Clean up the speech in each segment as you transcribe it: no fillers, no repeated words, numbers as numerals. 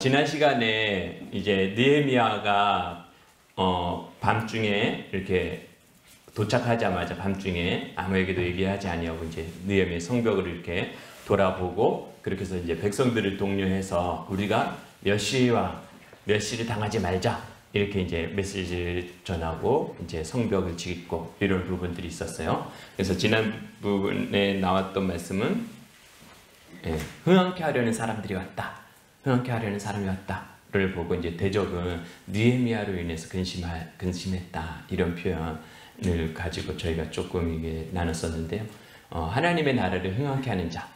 지난 시간에 이제 느헤미야가 밤중에 이렇게 도착하자마자 밤중에 아무에게도 얘기하지 아니하고 이제 느헤미야 성벽을 이렇게 돌아보고 그렇게 해서 이제 백성들을 독려해서 우리가 몇 시와 몇 시를 당하지 말자 이렇게 이제 메시지를 전하고 이제 성벽을 짓고 이런 부분들이 있었어요. 그래서 지난 부분에 나왔던 말씀은 흥황케 하려는 사람들이 왔다. 흥황케 하려는 사람이 왔다를 보고 이제 대적은 느헤미야로 인해서 근심했다 이런 표현을 가지고 저희가 조금 이게 나눴었는데요. 하나님의 나라를 흥황케 하는 자,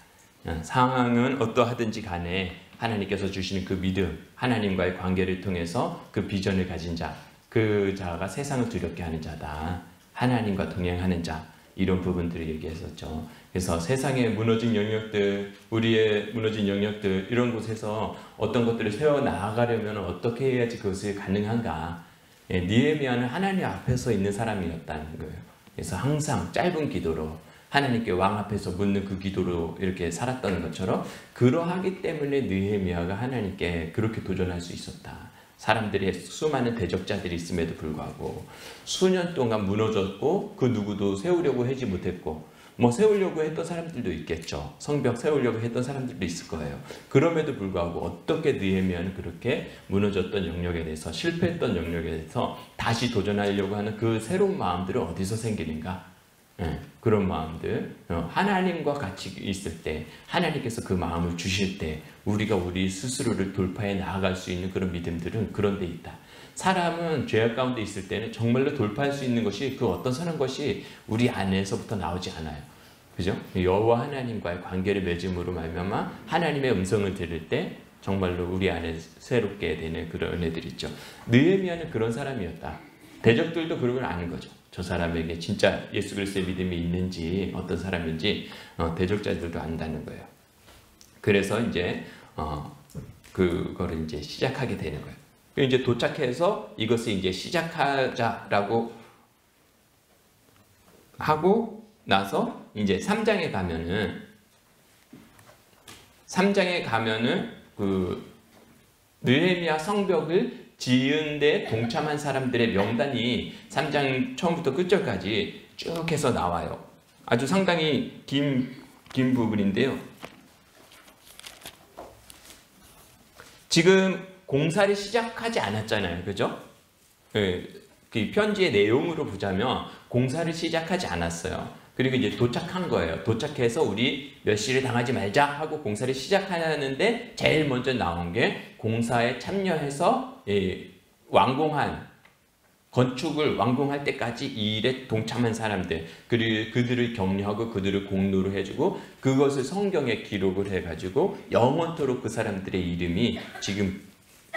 상황은 어떠하든지 간에 하나님께서 주시는 그 믿음, 하나님과의 관계를 통해서 그 비전을 가진 자, 그 자가 세상을 두렵게 하는 자다. 하나님과 동행하는 자, 이런 부분들을 얘기했었죠. 그래서 세상의 무너진 영역들, 우리의 무너진 영역들 이런 곳에서 어떤 것들을 세워 나아가려면 어떻게 해야지 그것이 가능한가? 느헤미야는 하나님 앞에서 있는 사람이었다는 거예요. 그래서 항상 짧은 기도로 하나님께 왕 앞에서 묻는 그 기도로 이렇게 살았던 것처럼 그러하기 때문에 느헤미야가 하나님께 그렇게 도전할 수 있었다. 사람들이 수많은 대적자들이 있음에도 불구하고 수년 동안 무너졌고 그 누구도 세우려고 하지 못했고 뭐 세우려고 했던 사람들도 있겠죠. 성벽 세우려고 했던 사람들도 있을 거예요. 그럼에도 불구하고 어떻게 느헤미야는 그렇게 무너졌던 영역에 대해서 실패했던 영역에 대해서 다시 도전하려고 하는 그 새로운 마음들은 어디서 생기는가? 그런 마음들, 하나님과 같이 있을 때 하나님께서 그 마음을 주실 때 우리가 우리 스스로를 돌파해 나아갈 수 있는 그런 믿음들은 그런 데 있다. 사람은 죄악 가운데 있을 때는 정말로 돌파할 수 있는 것이 그 어떤 사는 것이 우리 안에서부터 나오지 않아요. 그죠? 여호와 하나님과의 관계를 맺음으로 말미암아 하나님의 음성을 들을 때 정말로 우리 안에 새롭게 되는 그런 은혜들이 있죠. 느헤미야는 그런 사람이었다. 대적들도 그런 걸 아는 거죠. 저 사람에게 진짜 예수 그리스도의 믿음이 있는지 어떤 사람인지 대적자들도 안다는 거예요. 그래서 이제 그거를 이제 시작하게 되는 거예요. 이제 도착해서 이것을 이제 시작하자라고 하고 나서 이제 3장에 가면은 그 느헤미야 성벽을 지은데 동참한 사람들의 명단이 3장 처음부터 끝절까지 쭉 해서 나와요. 아주 상당히 긴 부분인데요. 지금 공사를 시작하지 않았잖아요. 그죠? 그 편지의 내용으로 보자면 공사를 시작하지 않았어요. 그리고 이제 도착한 거예요. 도착해서 우리 몇 시를 당하지 말자 하고 공사를 시작하는데 제일 먼저 나온 게 공사에 참여해서 건축을 완공할 때까지 이 일에 동참한 사람들, 그리고 그들을 격려하고 그들을 공로로 해주고 그것을 성경에 기록을 해가지고 영원토록 그 사람들의 이름이 지금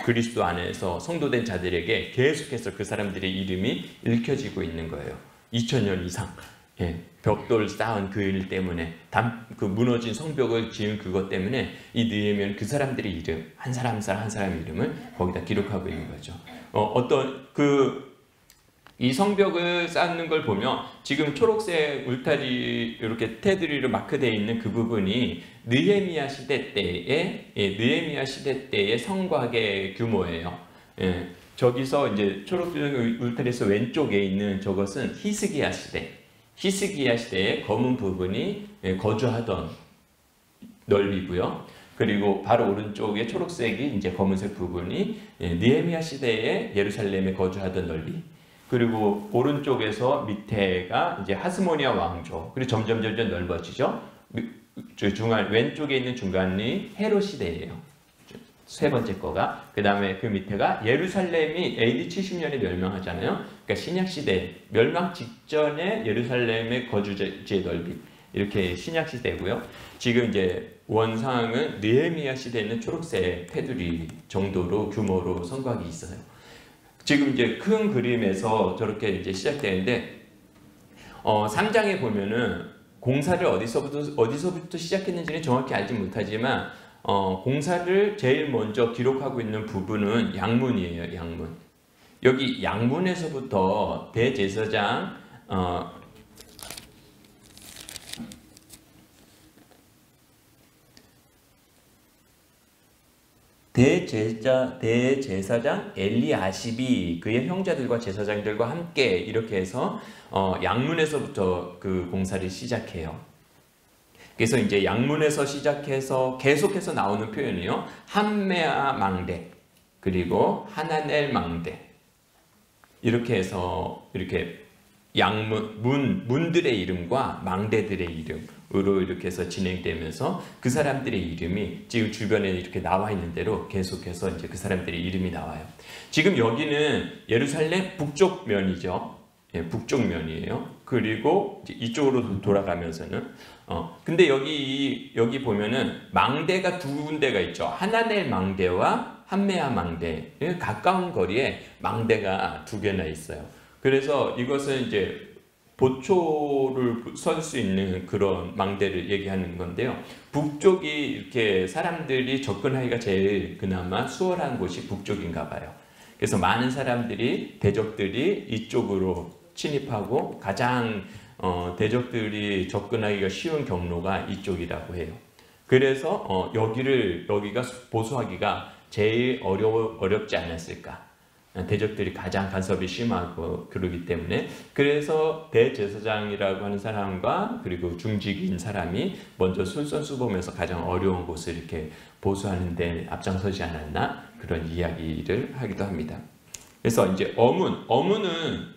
그리스도 안에서 성도된 자들에게 계속해서 그 사람들의 이름이 읽혀지고 있는 거예요. 2000년 이상. 벽돌 쌓은 그 일 때문에 그 무너진 성벽을 지은 그것 때문에 이 느헤미야는 그 사람들의 이름 한 사람 이름을 거기다 기록하고 있는 거죠. 이 성벽을 쌓는 걸 보면 지금 초록색 울타리 이렇게 테두리로 마크되어 있는 그 부분이 느헤미야 시대 때의 성곽의 규모예요. 저기서 이제 초록색 울타리에서 왼쪽에 있는 저것은 히스기야 시대의 검은 부분이 거주하던 넓이고요. 그리고 바로 오른쪽에 초록색이 이제 검은색 부분이 느헤미야 시대의 예루살렘에 거주하던 넓이. 그리고 오른쪽에서 밑에가 이제 하스모니아 왕조. 그리고 점점 넓어지죠. 왼쪽에 있는 중간이 헤롯 시대예요. 세 번째 거가. 그 다음에 그 밑에가 예루살렘이 AD 70년에 멸망하잖아요. 그러니까 신약시대, 멸망 직전에 예루살렘의 거주지의 넓이. 이렇게 신약시대고요. 지금 이제 원상은 느헤미야 시대에 있는 초록색 테두리 정도로 규모로 성곽이 있어요. 지금 이제 큰 그림에서 저렇게 이제 시작되는데, 3장에 보면은 공사를 어디서부터 시작했는지는 정확히 알지 못하지만, 공사를 제일 먼저 기록하고 있는 부분은 양문이에요. 양문. 여기 양문에서부터 대제사장 대제사장 엘리아십이 그의 형제들과 제사장들과 함께 이렇게 해서 양문에서부터 그 공사를 시작해요. 그래서 이제 양문에서 시작해서 계속해서 나오는 표현이요. 함메아 망대 그리고 하나넬 망대 이렇게 해서 이렇게 양문 문들의 이름과 망대들의 이름으로 이렇게 해서 진행되면서 그 사람들의 이름이 지금 주변에 이렇게 나와 있는 대로 계속해서 이제 그 사람들의 이름이 나와요. 지금 여기는 예루살렘 북쪽 면이죠. 예, 북쪽 면이에요. 그리고 이쪽으로 돌아가면서는 근데 여기 보면은 망대가 두 군데가 있죠. 하나넬 망대와 함메아 망대. 가까운 거리에 망대가 두 개나 있어요. 그래서 이것은 이제 보초를 설 수 있는 그런 망대를 얘기하는 건데요. 북쪽이 이렇게 사람들이 접근하기가 제일 그나마 수월한 곳이 북쪽인가 봐요. 그래서 많은 사람들이 대적들이 이쪽으로 침입하고 가장 대적들이 접근하기가 쉬운 경로가 이쪽이라고 해요. 그래서 여기가 보수하기가 제일 어렵지 않았을까. 대적들이 가장 간섭이 심하고 그러기 때문에 그래서 대제사장이라고 하는 사람과 그리고 중직인 사람이 먼저 솔선수범해서 가장 어려운 곳을 이렇게 보수하는 데 앞장서지 않았나 그런 이야기를 하기도 합니다. 그래서 이제 어문은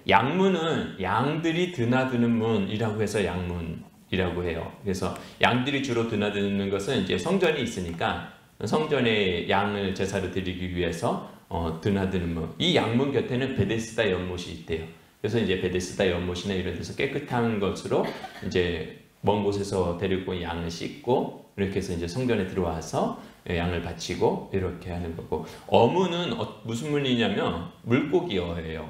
양문은 양들이 드나드는 문이라고 해서 양문이라고 해요. 그래서 양들이 주로 드나드는 것은 이제 성전이 있으니까 성전에 양을 제사를 드리기 위해서 드나드는 문. 이 양문 곁에는 베데스다 연못이 있대요. 그래서 이제 베데스다 연못이나 이런 데서 깨끗한 것으로 이제 먼 곳에서 데리고 양을 씻고 이렇게 해서 이제 성전에 들어와서 양을 바치고 이렇게 하는 거고, 어문은 무슨 문이냐면 물고기어예요.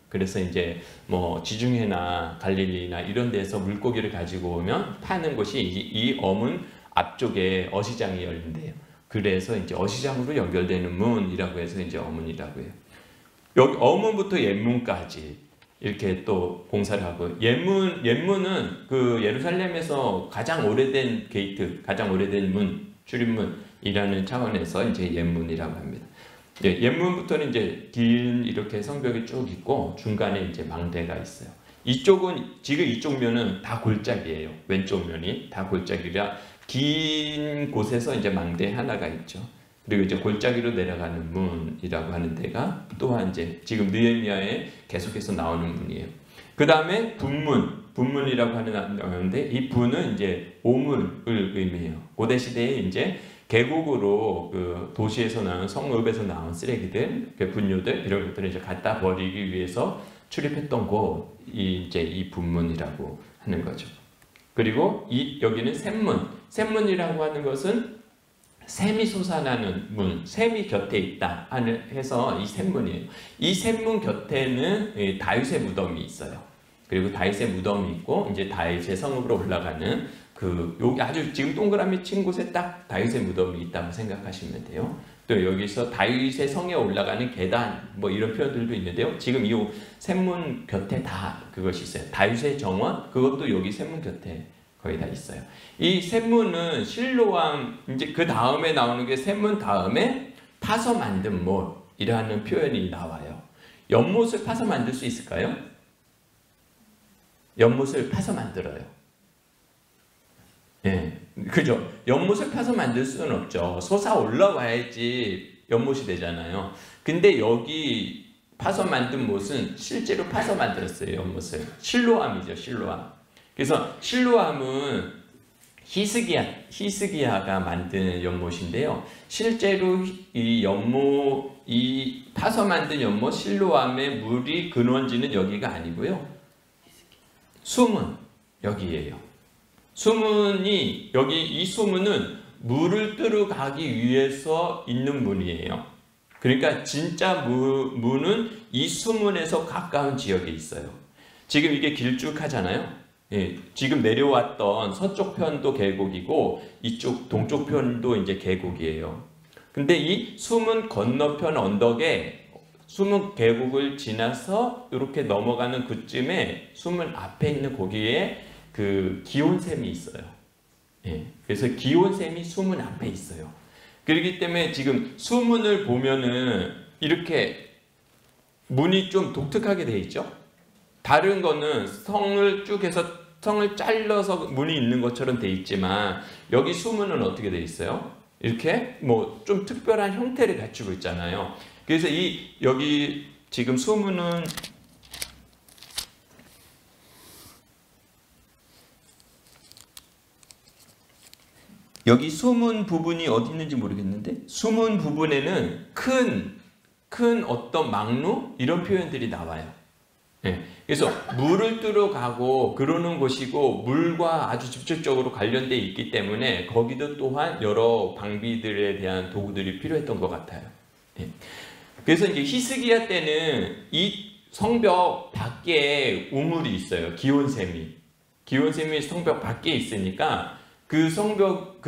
그래서 이제 뭐 지중해나 갈릴리나 이런 데서 물고기를 가지고 오면 파는 곳이 이 어문 앞쪽에 어시장이 열린대요. 그래서 이제 어시장으로 연결되는 문이라고 해서 이제 어문이라고 해요. 여기 어문부터 옛문까지 이렇게 또 공사를 하고, 옛문은 그 예루살렘에서 가장 오래된 게이트, 가장 오래된 문, 출입문이라는 차원에서 이제 옛문이라고 합니다. 옛문부터는 이제 긴 이렇게 성벽이 쭉 있고 중간에 이제 망대가 있어요. 이쪽은 지금 이쪽 면은 다 골짜기예요. 왼쪽 면이 다 골짜기라 긴 곳에서 이제 망대 하나가 있죠. 그리고 이제 골짜기로 내려가는 문이라고 하는 데가 또한 이제 지금 느헤미야에 계속해서 나오는 문이에요. 그 다음에 분문이라고 하는데, 이 분은 이제 오물을 의미해요. 고대 시대에 이제 계곡으로 그 도시에서 나온 성읍에서 나온 쓰레기들, 분뇨들 이런 것들을 이제 갖다 버리기 위해서 출입했던 곳이 이제 이 분문이라고 하는 거죠. 그리고 여기는 샘문이라고 하는 것은 샘이 솟아나는 문, 샘이 곁에 있다 해서 이 샘문이에요. 이 샘문 곁에는 다윗의 무덤이 있어요. 그리고 다윗의 무덤이 있고 이제 다윗의 성읍으로 올라가는 여기 아주 지금 동그라미 친 곳에 딱 다윗의 무덤이 있다고 생각하시면 돼요. 또 여기서 다윗의 성에 올라가는 계단 뭐 이런 표현들도 있는데요. 지금 이 샘문 곁에 다 그것이 있어요. 다윗의 정원, 그것도 여기 샘문 곁에 거의 다 있어요. 이 샘문은 실로암, 이제 그 다음에 나오는 게 샘문 다음에 파서 만든 못이라는 표현이 나와요. 연못을 파서 만들 수 있을까요? 연못을 파서 만들어요. 예, 그죠? 연못을 파서 만들 수는 없죠. 솟아 올라와야지 연못이 되잖아요. 근데 여기 파서 만든 못은 실제로 파서 만들었어요. 연못을. 실로암이죠. 실로암. 그래서 실로암은 히스기야가 만든 연못인데요. 실제로 이 파서 만든 연못 실로암의 물이 근원지는 여기가 아니고요. 수문 여기예요. 수문이 이 수문은 물을 뜨러 가기 위해서 있는 문이에요. 그러니까 진짜 문은 이 수문에서 가까운 지역에 있어요. 지금 이게 길쭉하잖아요. 예, 지금 내려왔던 서쪽 편도 계곡이고 이쪽 동쪽 편도 이제 계곡이에요. 근데 이 수문 건너편 언덕에 수문 계곡을 지나서 이렇게 넘어가는 그쯤에 수문 앞에 있는 거기에 그 기온샘이 있어요. 예, 그래서 기온샘이 수문 앞에 있어요. 그렇기 때문에 지금 수문을 보면은 이렇게 문이 좀 독특하게 돼 있죠. 다른 거는 성을 쭉 해서 성을 잘라서 문이 있는 것처럼 돼 있지만 여기 수문은 어떻게 돼 있어요? 이렇게 뭐 좀 특별한 형태를 갖추고 있잖아요. 그래서 여기 지금 수문은 여기 수문 부분이 어디 있는지 모르겠는데 수문 부분에는 큰 어떤 망루 이런 표현들이 나와요. 네. 그래서 물을 뜨러 가고 그러는 곳이고 물과 아주 직접적으로 관련돼 있기 때문에 거기도 또한 여러 방비들에 대한 도구들이 필요했던 것 같아요. 네. 그래서 이제 히스기야 때는 이 성벽 밖에 우물이 있어요. 기온샘이 성벽 밖에 있으니까 그 성벽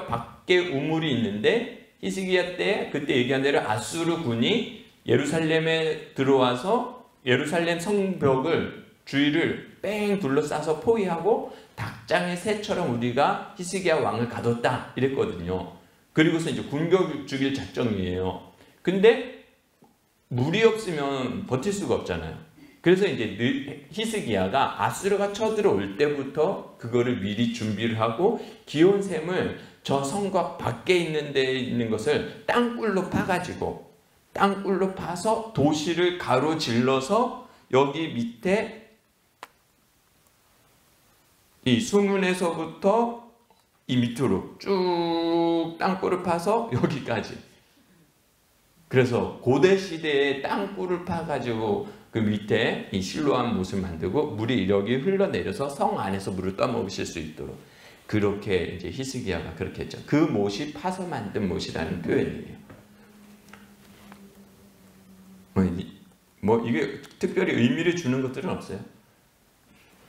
밖에 우물이 있는데 히스기야 때 그때 얘기한 대로 아수르 군이 예루살렘에 들어와서 예루살렘 성벽을 주위를 뺑 둘러싸서 포위하고 닭장의 새처럼 우리가 히스기야 왕을 가뒀다 이랬거든요. 그리고서 이제 굶겨 죽일 작정이에요. 근데 물이 없으면 버틸 수가 없잖아요. 그래서 이제 히스기야가 아수르가 쳐들어올 때부터 그거를 미리 준비를 하고 기온샘을 저 성곽 밖에 있는 데 있는 것을 땅굴로 파서 도시를 가로질러서 여기 밑에 이 수문에서부터 이 밑으로 쭉 땅굴을 파서 여기까지. 그래서 고대 시대에 땅굴을 파가지고 그 밑에 이 실로암 못을 만들고 물이 여기 흘러내려서 성 안에서 물을 떠먹으실 수 있도록 그렇게 이제 히스기야가 그렇게 했죠. 그 못이 파서 만든 못이라는 표현이에요. 뭐 이게 특별히 의미를 주는 것들은 없어요.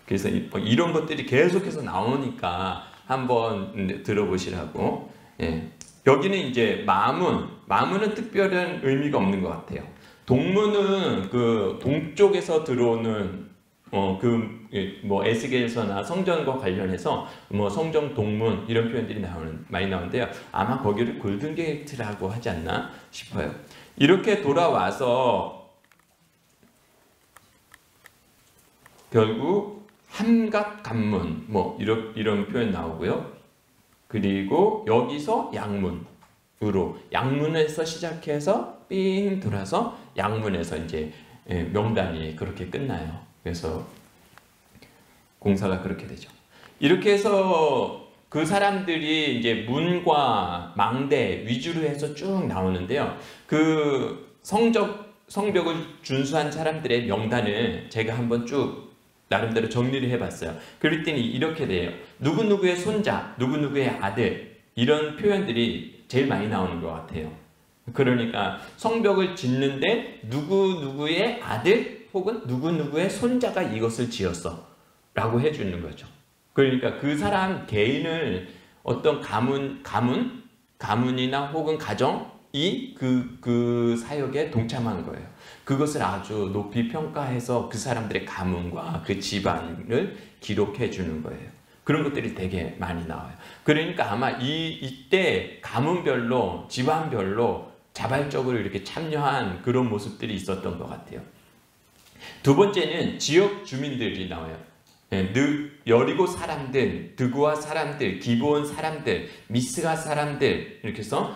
그래서 이런 것들이 계속해서 나오니까 한번 들어보시라고. 예. 여기는 이제 마문은 특별한 의미가 없는 것 같아요. 동문은 그 동쪽에서 들어오는 뭐 에스겔서나 성전과 관련해서 뭐 성전 동문 이런 표현들이 많이 나오는데요. 아마 거기를 골든 게이트라고 하지 않나 싶어요. 이렇게 돌아와서 결국 함각관문 뭐 이런 표현 나오고요. 그리고 여기서 양문에서 시작해서 삥 돌아서 양문에서 이제 명단이 그렇게 끝나요. 그래서 공사가 그렇게 되죠. 이렇게 해서 그 사람들이 이제 문과 망대 위주로 해서 쭉 나오는데요. 그 성벽을 준수한 사람들의 명단을 제가 한번 쭉 나름대로 정리를 해봤어요. 그랬더니 이렇게 돼요. 누구누구의 손자, 누구누구의 아들 이런 표현들이 제일 많이 나오는 것 같아요. 그러니까 성벽을 짓는데 누구누구의 아들 혹은 누구누구의 손자가 이것을 지었어 라고 해주는 거죠. 그러니까 그 사람 개인을 어떤 가문이나 혹은 가정이 그 사역에 동참한 거예요. 그것을 아주 높이 평가해서 그 사람들의 가문과 그 집안을 기록해 주는 거예요. 그런 것들이 되게 많이 나와요. 그러니까 아마 이때 가문별로 집안별로 자발적으로 이렇게 참여한 그런 모습들이 있었던 것 같아요. 두 번째는 지역 주민들이 나와요. 여리고 사람들, 드고아 사람들, 기브온 사람들, 미스가 사람들 이렇게 해서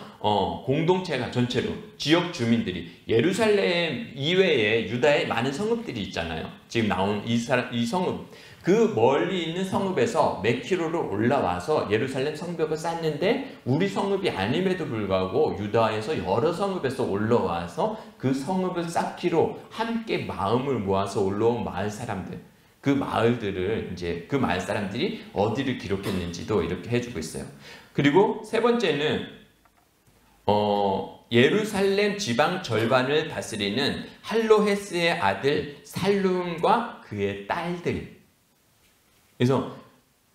공동체가 전체로 지역 주민들이 예루살렘 이외에 유다에 많은 성읍들이 있잖아요. 지금 나온 이 성읍 그 멀리 있는 성읍에서 몇 킬로로 올라와서 예루살렘 성벽을 쌓는데 우리 성읍이 아님에도 불구하고 유다에서 여러 성읍에서 올라와서 그 성읍을 쌓기로 함께 마음을 모아서 올라온 마을 사람들 그 마을들을 이제 그 마을 사람들이 어디를 기록했는지도 이렇게 해주고 있어요. 그리고 세 번째는 예루살렘 지방 절반을 다스리는 할로헤스의 아들 살룸과 그의 딸들. 그래서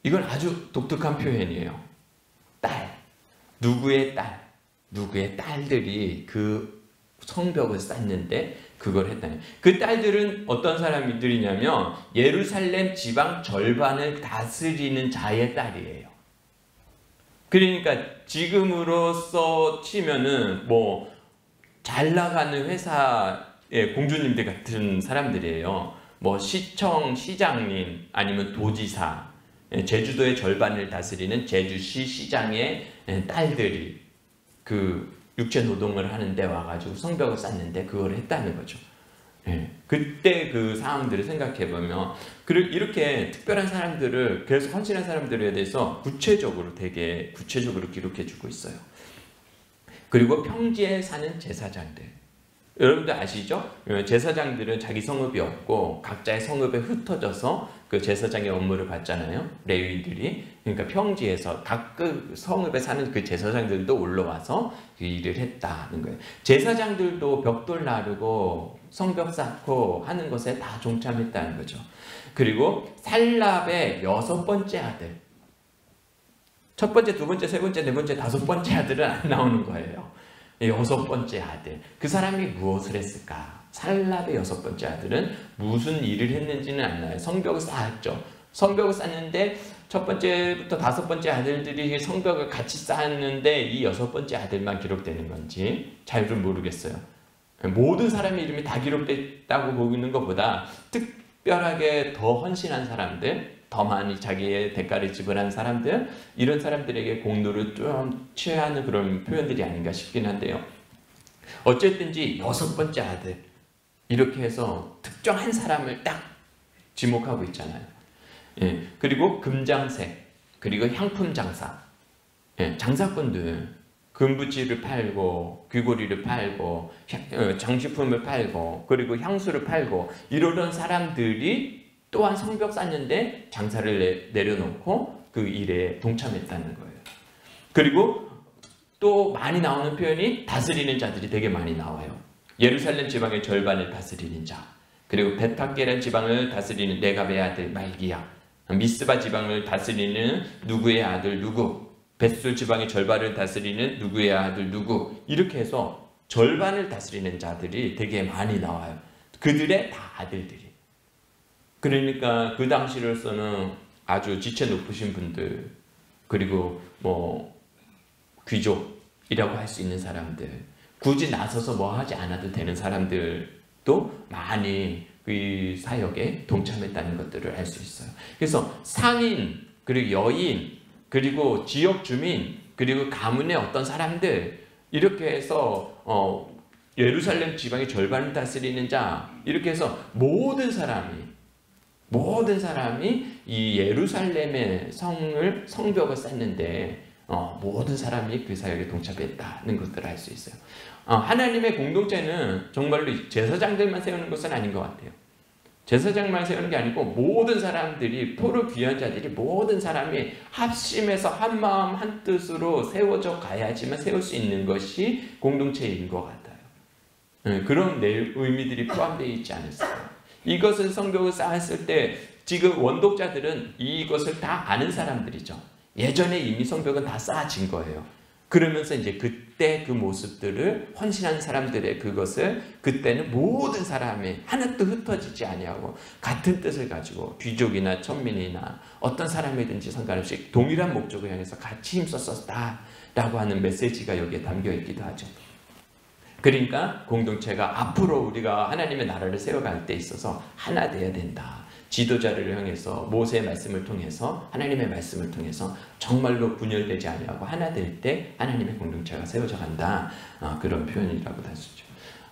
이건 아주 독특한 표현이에요. 딸, 누구의 딸들이 그 성벽을 쌓는데 그걸 했다니. 그 딸들은 어떤 사람들이냐면 예루살렘 지방 절반을 다스리는 자의 딸이에요. 그러니까 지금으로서 치면은 뭐 잘 나가는 회사의 공주님들 같은 사람들이에요. 뭐 시청 시장님 아니면 도지사, 제주도의 절반을 다스리는 제주시 시장의 딸들이 그 육체 노동을 하는데 와가지고 성벽을 쌓는데 그걸 했다는 거죠. 그때 그 상황들을 생각해 보면 이렇게 특별한 사람들을, 그래서 헌신한 사람들에 대해서 되게 구체적으로 기록해 주고 있어요. 그리고 평지에 사는 제사장들, 여러분들 아시죠? 제사장들은 자기 성읍이 없고 각자의 성읍에 흩어져서 그 제사장의 업무를 받잖아요. 레위들이. 그러니까 평지에서 각 그 성읍에 사는 그 제사장들도 올라와서 그 일을 했다는 거예요. 제사장들도 벽돌 나르고 성벽 쌓고 하는 것에 다 동참했다는 거죠. 그리고 살랍의 6번째 아들, 첫 번째, 두 번째, 세 번째, 네 번째, 다섯 번째 아들은 안 나오는 거예요. 6번째 아들, 그 사람이 무엇을 했을까? 살랍의 6번째 아들은 무슨 일을 했는지는 안 나요. 성벽을 쌓았죠. 성벽을 쌓는데 첫 번째부터 다섯 번째 아들들이 성벽을 같이 쌓았는데 이 6번째 아들만 기록되는 건지 잘은 모르겠어요. 모든 사람의 이름이 다 기록됐다고 보이는 것보다 특별하게 더 헌신한 사람들, 더 많이 자기의 대가를 지불한 사람들, 이런 사람들에게 공로를 좀 취하는 그런 표현들이 아닌가 싶긴 한데요. 어쨌든지 6번째 아들, 이렇게 해서 특정한 사람을 딱 지목하고 있잖아요. 그리고 금장색, 그리고 향품 장사, 장사꾼들, 금부지를 팔고 귀고리를 팔고 장식품을 팔고 그리고 향수를 팔고 이러던 사람들이 또한 성벽 쌓는데 장사를 내려놓고 그 일에 동참했다는 거예요. 그리고 또 많이 나오는 표현이 다스리는 자들이 되게 많이 나와요. 예루살렘 지방의 절반을 다스리는 자, 그리고 베탁게란 지방을 다스리는 레갑의 아들 말기야, 미스바 지방을 다스리는 누구의 아들 누구, 벳술 지방의 절반을 다스리는 누구의 아들 누구, 이렇게 해서 절반을 다스리는 자들이 되게 많이 나와요. 그들의 다 아들들이. 그러니까 그 당시로서는 아주 지체 높으신 분들, 그리고 뭐 귀족이라고 할 수 있는 사람들, 굳이 나서서 뭐 하지 않아도 되는 사람들도 많이 그 사역에 동참했다는 것들을 알 수 있어요. 그래서 상인, 그리고 여인, 그리고 지역 주민, 그리고 가문의 어떤 사람들, 이렇게 해서 예루살렘 지방의 절반을 다스리는 자, 이렇게 해서 모든 사람이 이 예루살렘의 성벽을 쌓는데 모든 사람이 그 사역에 동참했다는 것들을 알 수 있어요. 하나님의 공동체는 정말로 제사장들만 세우는 것은 아닌 것 같아요. 제사장만 세우는 게 아니고 모든 사람들이, 포로 귀한 자들이, 모든 사람이 합심해서 한 마음 한 뜻으로 세워져 가야지만 세울 수 있는 것이 공동체인 것 같아요. 그런 의미들이 포함되어 있지 않았어요. 이것을 성벽을 쌓았을 때 지금 원독자들은 이것을 다 아는 사람들이죠. 예전에 이미 성벽은 다 쌓아진 거예요. 그러면서 이제 그때 그 모습들을 헌신한 사람들의 그것을 그때는 모든 사람이 하나도 흩어지지 아니하고 같은 뜻을 가지고 귀족이나 천민이나 어떤 사람이든지 상관없이 동일한 목적을 향해서 같이 힘썼었다라고 하는 메시지가 여기에 담겨 있기도 하죠. 그러니까 공동체가 앞으로 우리가 하나님의 나라를 세워갈 때 있어서 하나 돼야 된다. 지도자를 향해서 모세의 말씀을 통해서, 하나님의 말씀을 통해서 정말로 분열되지 아니하고 하나 될 때 하나님의 공동체가 세워져 간다. 그런 표현이라고 할 수 있죠.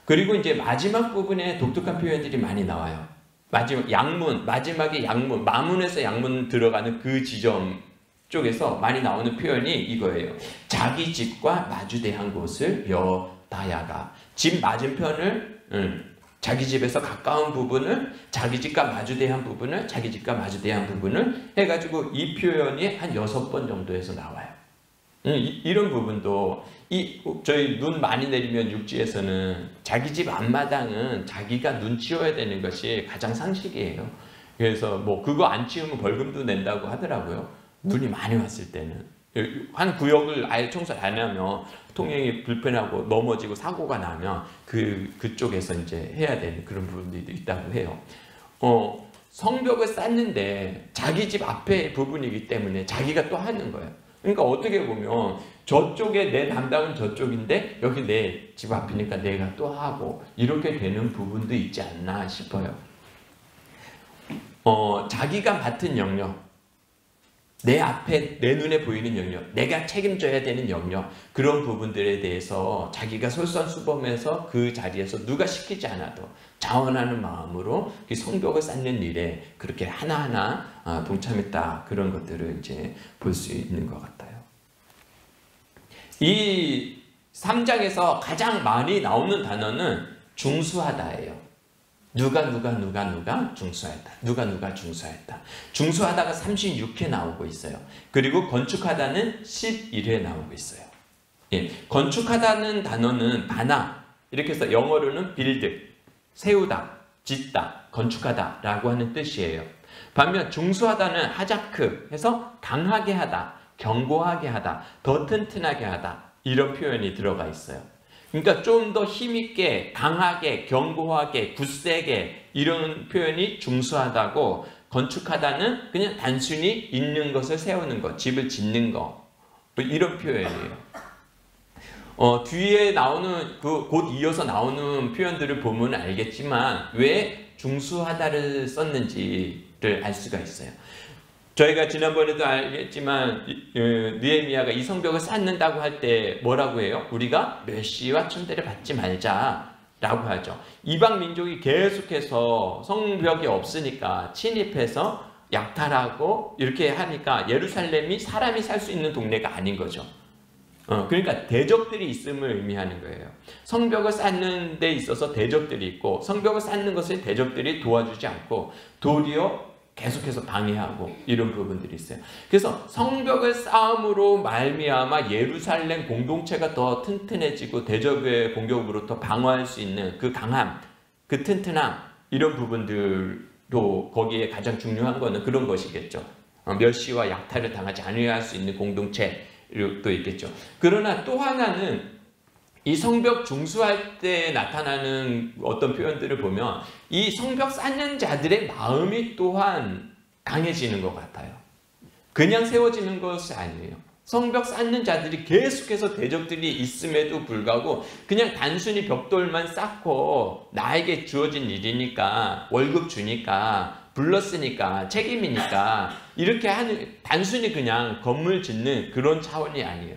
그리고 이제 마지막 부분에 독특한 표현들이 많이 나와요. 마지막에 양문, 마문에서 양문 들어가는 그 지점 쪽에서 많이 나오는 표현이 이거예요. 자기 집과 마주대한 곳을 다야가, 집 맞은편을, 자기 집에서 가까운 부분을, 자기 집과 마주대한 부분을, 자기 집과 마주대한 부분을 해가지고 이 표현이 한 6번 정도에서 나와요. 이런 부분도 저희 눈 많이 내리면 육지에서는 자기 집 앞마당은 자기가 눈 치워야 되는 것이 가장 상식이에요. 그래서 뭐 그거 안 치우면 벌금도 낸다고 하더라고요. 눈이 많이 왔을 때는. 한 구역을 아예 청소를 안 하면 통행이 불편하고 넘어지고 사고가 나면 그쪽에서 이제 해야 되는 그런 부분들도 있다고 해요. 성벽을 쌓는데 자기 집 앞에 부분이기 때문에 자기가 또 하는 거예요. 그러니까 어떻게 보면 저쪽에 내 담당은 저쪽인데 여기 내 집 앞이니까 내가 또 하고 이렇게 되는 부분도 있지 않나 싶어요. 자기가 맡은 영역, 내 앞에 내 눈에 보이는 영역, 내가 책임져야 되는 영역, 그런 부분들에 대해서 자기가 솔선수범해서 그 자리에서 누가 시키지 않아도 자원하는 마음으로 그 성벽을 쌓는 일에 그렇게 하나하나 동참했다. 그런 것들을 이제 볼 수 있는 것 같아요. 이 3장에서 가장 많이 나오는 단어는 중수하다예요. 누가 중수하였다. 누가 중수하였다. 중수하다가 36회 나오고 있어요. 그리고 건축하다는 11회 나오고 있어요. 예, 건축하다는 단어는 바나, 이렇게 해서 영어로는 빌드, 세우다, 짓다, 건축하다 라고 하는 뜻이에요. 반면 중수하다는 하자크 해서 강하게 하다, 견고하게 하다, 더 튼튼하게 하다, 이런 표현이 들어가 있어요. 그러니까 좀 더 힘있게, 강하게, 견고하게, 굳세게, 이런 표현이 중수하다고, 건축하다는 그냥 단순히 있는 것을 세우는 것, 집을 짓는 것, 이런 표현이에요. 뒤에 나오는 곧 이어서 나오는 표현들을 보면 알겠지만 왜 중수하다를 썼는지를 알 수가 있어요. 저희가 지난번에도 알겠지만 느헤미야가 이 성벽을 쌓는다고 할 때 뭐라고 해요? 우리가 멸시와 천대를 받지 말자라고 하죠. 이방 민족이 계속해서 성벽이 없으니까 침입해서 약탈하고 이렇게 하니까 예루살렘이 사람이 살 수 있는 동네가 아닌 거죠. 그러니까 대적들이 있음을 의미하는 거예요. 성벽을 쌓는 데 있어서 대적들이 있고, 성벽을 쌓는 것을 대적들이 도와주지 않고 도리어 계속해서 방해하고 이런 부분들이 있어요. 그래서 성벽을 쌓음으로 말미암아 예루살렘 공동체가 더 튼튼해지고 대적의 공격으로부터 방어할 수 있는 그 강함, 그 튼튼함, 이런 부분들도 거기에 가장 중요한 거는 그런 것이겠죠. 멸시와 약탈을 당하지 않으려 할 수 있는 공동체도 있겠죠. 그러나 또 하나는 이 성벽 중수할 때 나타나는 어떤 표현들을 보면 이 성벽 쌓는 자들의 마음이 또한 강해지는 것 같아요. 그냥 세워지는 것이 아니에요. 성벽 쌓는 자들이 계속해서 대적들이 있음에도 불구하고 그냥 단순히 벽돌만 쌓고 나에게 주어진 일이니까, 월급 주니까, 불렀으니까, 책임이니까 이렇게 하는, 단순히 그냥 건물 짓는 그런 차원이 아니에요.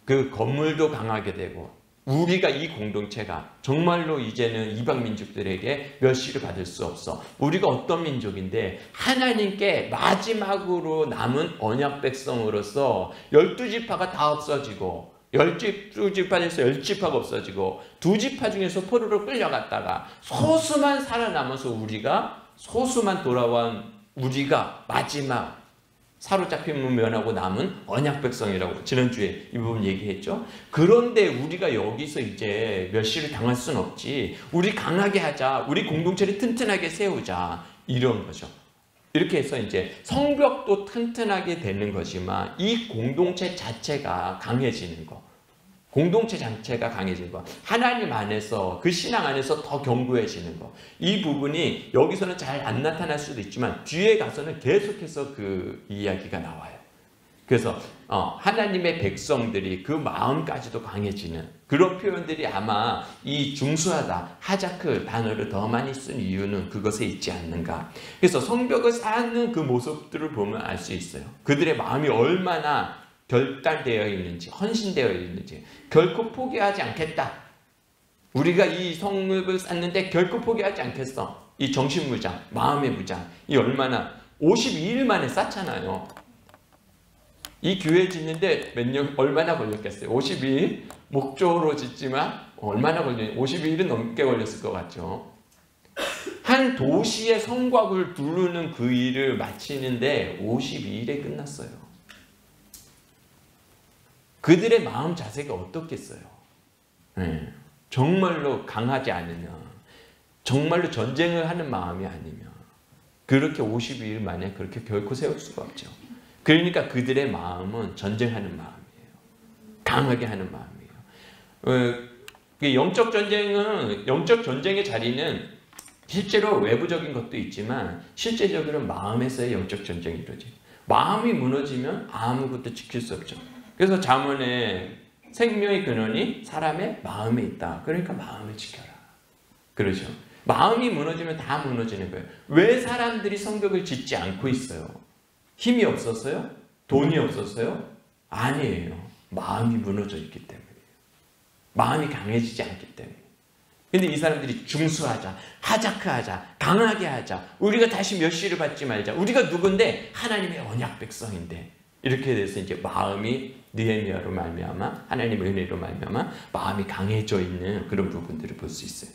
그 건물도 강하게 되고 우리가, 이 공동체가 정말로 이제는 이방 민족들에게 멸시를 받을 수 없어. 우리가 어떤 민족인데 하나님께 마지막으로 남은 언약 백성으로서 12지파가 다 없어지고, 12지파에서 10지파가 없어지고 2지파 중에서 포로로 끌려갔다가 소수만 살아남아서 소수만 돌아온 우리가 마지막 사로잡힘을 면하고 남은 언약 백성이라고 지난주에 이 부분 얘기했죠. 그런데 우리가 여기서 이제 멸시를 당할 수는 없지. 우리 강하게 하자. 우리 공동체를 튼튼하게 세우자. 이런 거죠. 이렇게 해서 이제 성벽도 튼튼하게 되는 거지만 이 공동체 자체가 강해지는 거. 공동체 자체가 강해지는 거. 하나님 안에서, 그 신앙 안에서 더 견고해지는 거. 이 부분이 여기서는 잘 안 나타날 수도 있지만 뒤에 가서는 계속해서 그 이야기가 나와요. 그래서 하나님의 백성들이 그 마음까지도 강해지는 그런 표현들이 아마 이 중수하다, 하자크 단어를 더 많이 쓴 이유는 그것에 있지 않는가. 그래서 성벽을 쌓는 그 모습들을 보면 알 수 있어요. 그들의 마음이 얼마나 결단되어 있는지, 헌신되어 있는지. 결코 포기하지 않겠다. 우리가 이 성읍을 쌓는데 결코 포기하지 않겠어. 이 정신무장, 마음의 무장, 이 얼마나 52일 만에 쌓잖아요. 이 교회 짓는데 얼마나 걸렸겠어요? 52일? 목조로 짓지만 얼마나 걸렸어요? 52일은 넘게 걸렸을 것 같죠. 한 도시의 성곽을 두르는 그 일을 마치는데 52일에 끝났어요. 그들의 마음 자세가 어떻겠어요? 정말로 강하지 않으면, 정말로 전쟁을 하는 마음이 아니면 그렇게 52일 만에 그렇게 결코 세울 수가 없죠. 그러니까 그들의 마음은 전쟁하는 마음이에요. 강하게 하는 마음이에요. 영적 전쟁의 자리는 실제로 외부적인 것도 있지만 실제적으로 마음에서의 영적 전쟁이 이루어져요. 마음이 무너지면 아무것도 지킬 수 없죠. 그래서 잠언에 생명의 근원이 사람의 마음에 있다. 그러니까 마음을 지켜라. 그러죠. 마음이 무너지면 다 무너지는 거예요. 왜 사람들이 성벽을 짓지 않고 있어요? 힘이 없었어요? 돈이 없었어요? 아니에요. 마음이 무너져 있기 때문이에요. 마음이 강해지지 않기 때문에. 근데 이 사람들이 중수하자, 하자크하자, 강하게 하자, 우리가 다시 멸시를 받지 말자, 우리가 누군데 하나님의 언약 백성인데, 이렇게 돼서 이제 마음이 느헤미야로 말미암아 하나님의 은혜로 말미암아 마음이 강해져 있는 그런 부분들을 볼 수 있어요.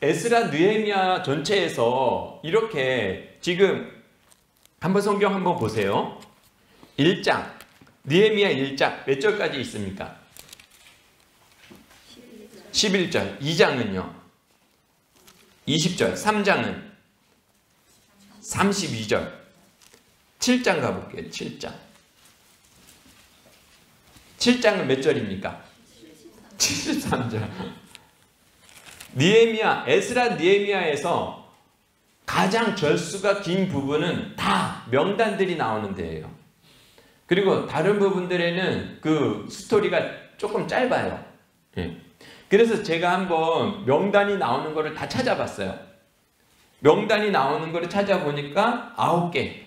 에스라 느헤미야 전체에서 이렇게 지금 한번 성경 한번 보세요. 1장 느헤미야 1장 몇 절까지 있습니까? 11절. 2장은요 20절. 3장은 32절. 7장 가볼게요. 7장. 7장은 몇 절입니까? 73절. 느헤미야, 에스라 느헤미야에서 가장 절수가 긴 부분은 다 명단들이 나오는 데예요. 그리고 다른 부분들에는 그 스토리가 조금 짧아요. 예. 그래서 제가 한번 명단이 나오는 거를 다 찾아봤어요. 명단이 나오는 거를 찾아보니까 9개,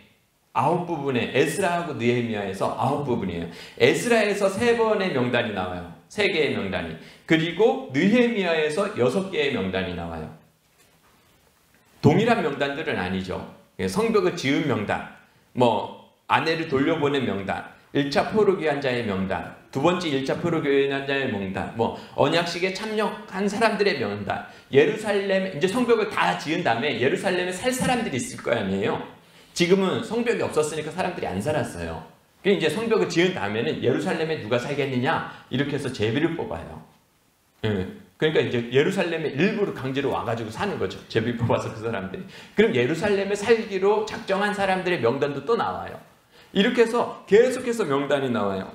9부분에 에스라하고 느헤미야에서 9부분이에요. 에스라에서 3번의 명단이 나와요. 3개의 명단이. 그리고 느헤미야에서 6개의 명단이 나와요. 동일한 명단들은 아니죠. 성벽을 지은 명단, 뭐 아내를 돌려보낸 명단, 1차 포로기한 자의 명단, 두 번째 1차 포로기한 자의 명단, 뭐 언약식에 참여한 사람들의 명단, 예루살렘 이제 성벽을 다 지은 다음에 예루살렘에 살 사람들이 있을 거 아니에요. 지금은 성벽이 없었으니까 사람들이 안 살았어요. 이제 성벽을 지은 다음에는 예루살렘에 누가 살겠느냐 이렇게 해서 제비를 뽑아요. 예. 그러니까 이제 예루살렘에 일부러 강제로 와가지고 사는 거죠. 제비 뽑아서 그 사람들이. 그럼 예루살렘에 살기로 작정한 사람들의 명단도 또 나와요. 이렇게 해서 계속해서 명단이 나와요.